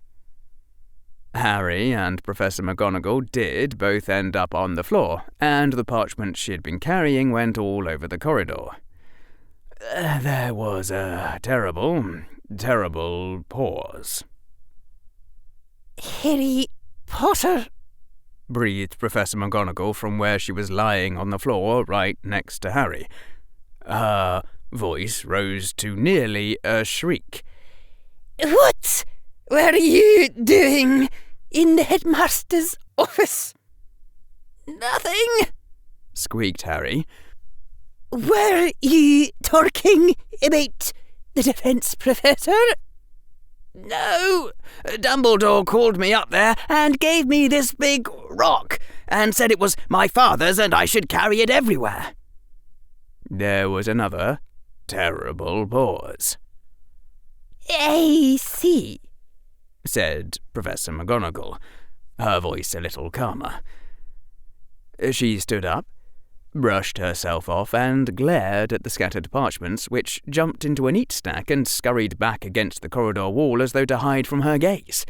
Harry and Professor McGonagall did both end up on the floor, and the parchment she had been carrying went all over the corridor. There was a terrible pause. Harry Potter, breathed Professor McGonagall from where she was lying on the floor right next to Harry. Her voice rose to nearly a shriek. What were you doing in the headmaster's office? Nothing, squeaked Harry. Were you talking about the defence professor? No, Dumbledore called me up there and gave me this big rock and said it was my father's and I should carry it everywhere. There was another terrible pause. I see, said Professor McGonagall, her voice a little calmer. She stood up, brushed herself off, and glared at the scattered parchments, which jumped into a neat stack and scurried back against the corridor wall as though to hide from her gaze.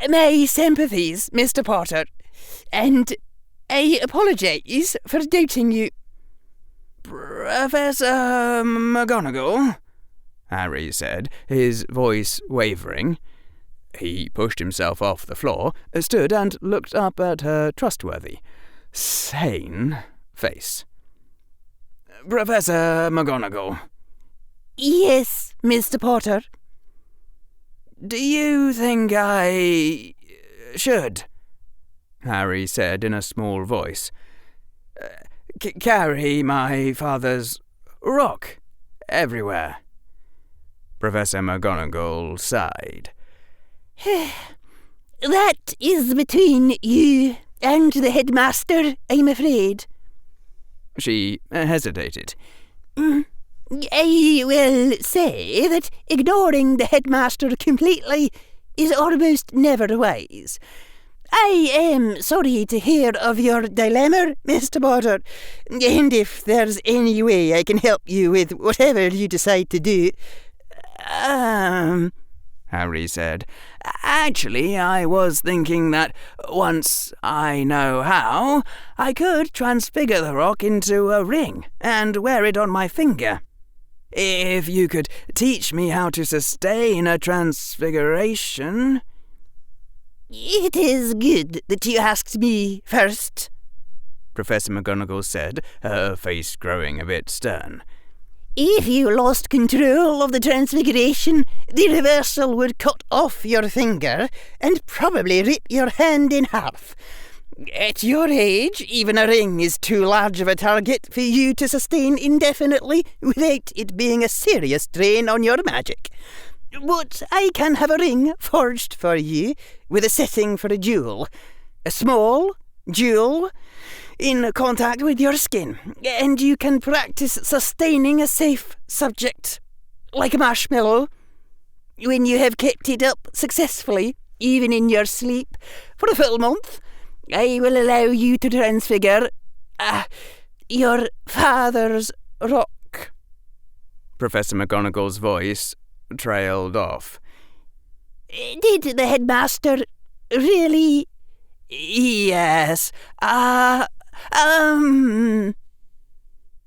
My sympathies, Mr. Potter, and I apologise for doubting you. Professor McGonagall, Harry said, his voice wavering. He pushed himself off the floor, stood and looked up at her trustworthy, sane face. Professor McGonagall. Yes, Mr. Potter. Do you think I should, Harry said in a small voice, carry my father's rock everywhere? Professor McGonagall sighed. That is between you and the headmaster, I'm afraid. She hesitated. I will say that ignoring the headmaster completely is almost never wise. I am sorry to hear of your dilemma, Mr. Potter, and if there's any way I can help you with whatever you decide to do... Harry said. Actually, I was thinking that once I know how, I could transfigure the rock into a ring and wear it on my finger. If you could teach me how to sustain a transfiguration... It is good that you asked me first, Professor McGonagall said, her face growing a bit stern. If you lost control of the transfiguration, the reversal would cut off your finger and probably rip your hand in half. At your age, even a ring is too large of a target for you to sustain indefinitely without it being a serious drain on your magic. But I can have a ring forged for you with a setting for a jewel. A small jewel in contact with your skin, and you can practice sustaining a safe subject, like a marshmallow, when you have kept it up successfully, even in your sleep, for a full month. I will allow you to transfigure your father's rock. Professor McGonagall's voice trailed off. Did the headmaster really? Yes.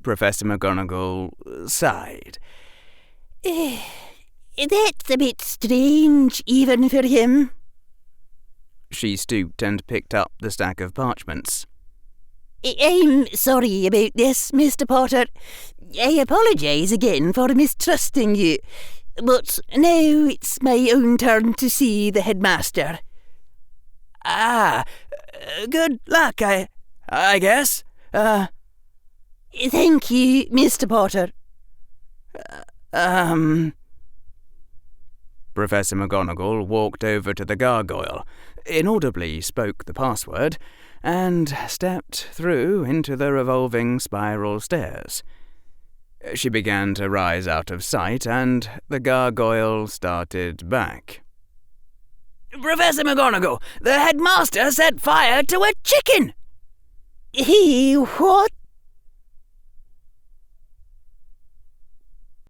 Professor McGonagall sighed. That's a bit strange, even for him. She stooped and picked up the stack of parchments. I'm sorry about this, Mr. Potter. I apologise again for mistrusting you. But now it's my own turn to see the headmaster. Good luck, I guess. Thank you, Mr. Potter. Professor McGonagall walked over to the gargoyle, inaudibly spoke the password, and stepped through into the revolving spiral stairs. She began to rise out of sight, and the gargoyle started back. Professor McGonagall, the headmaster set fire to a chicken! He what?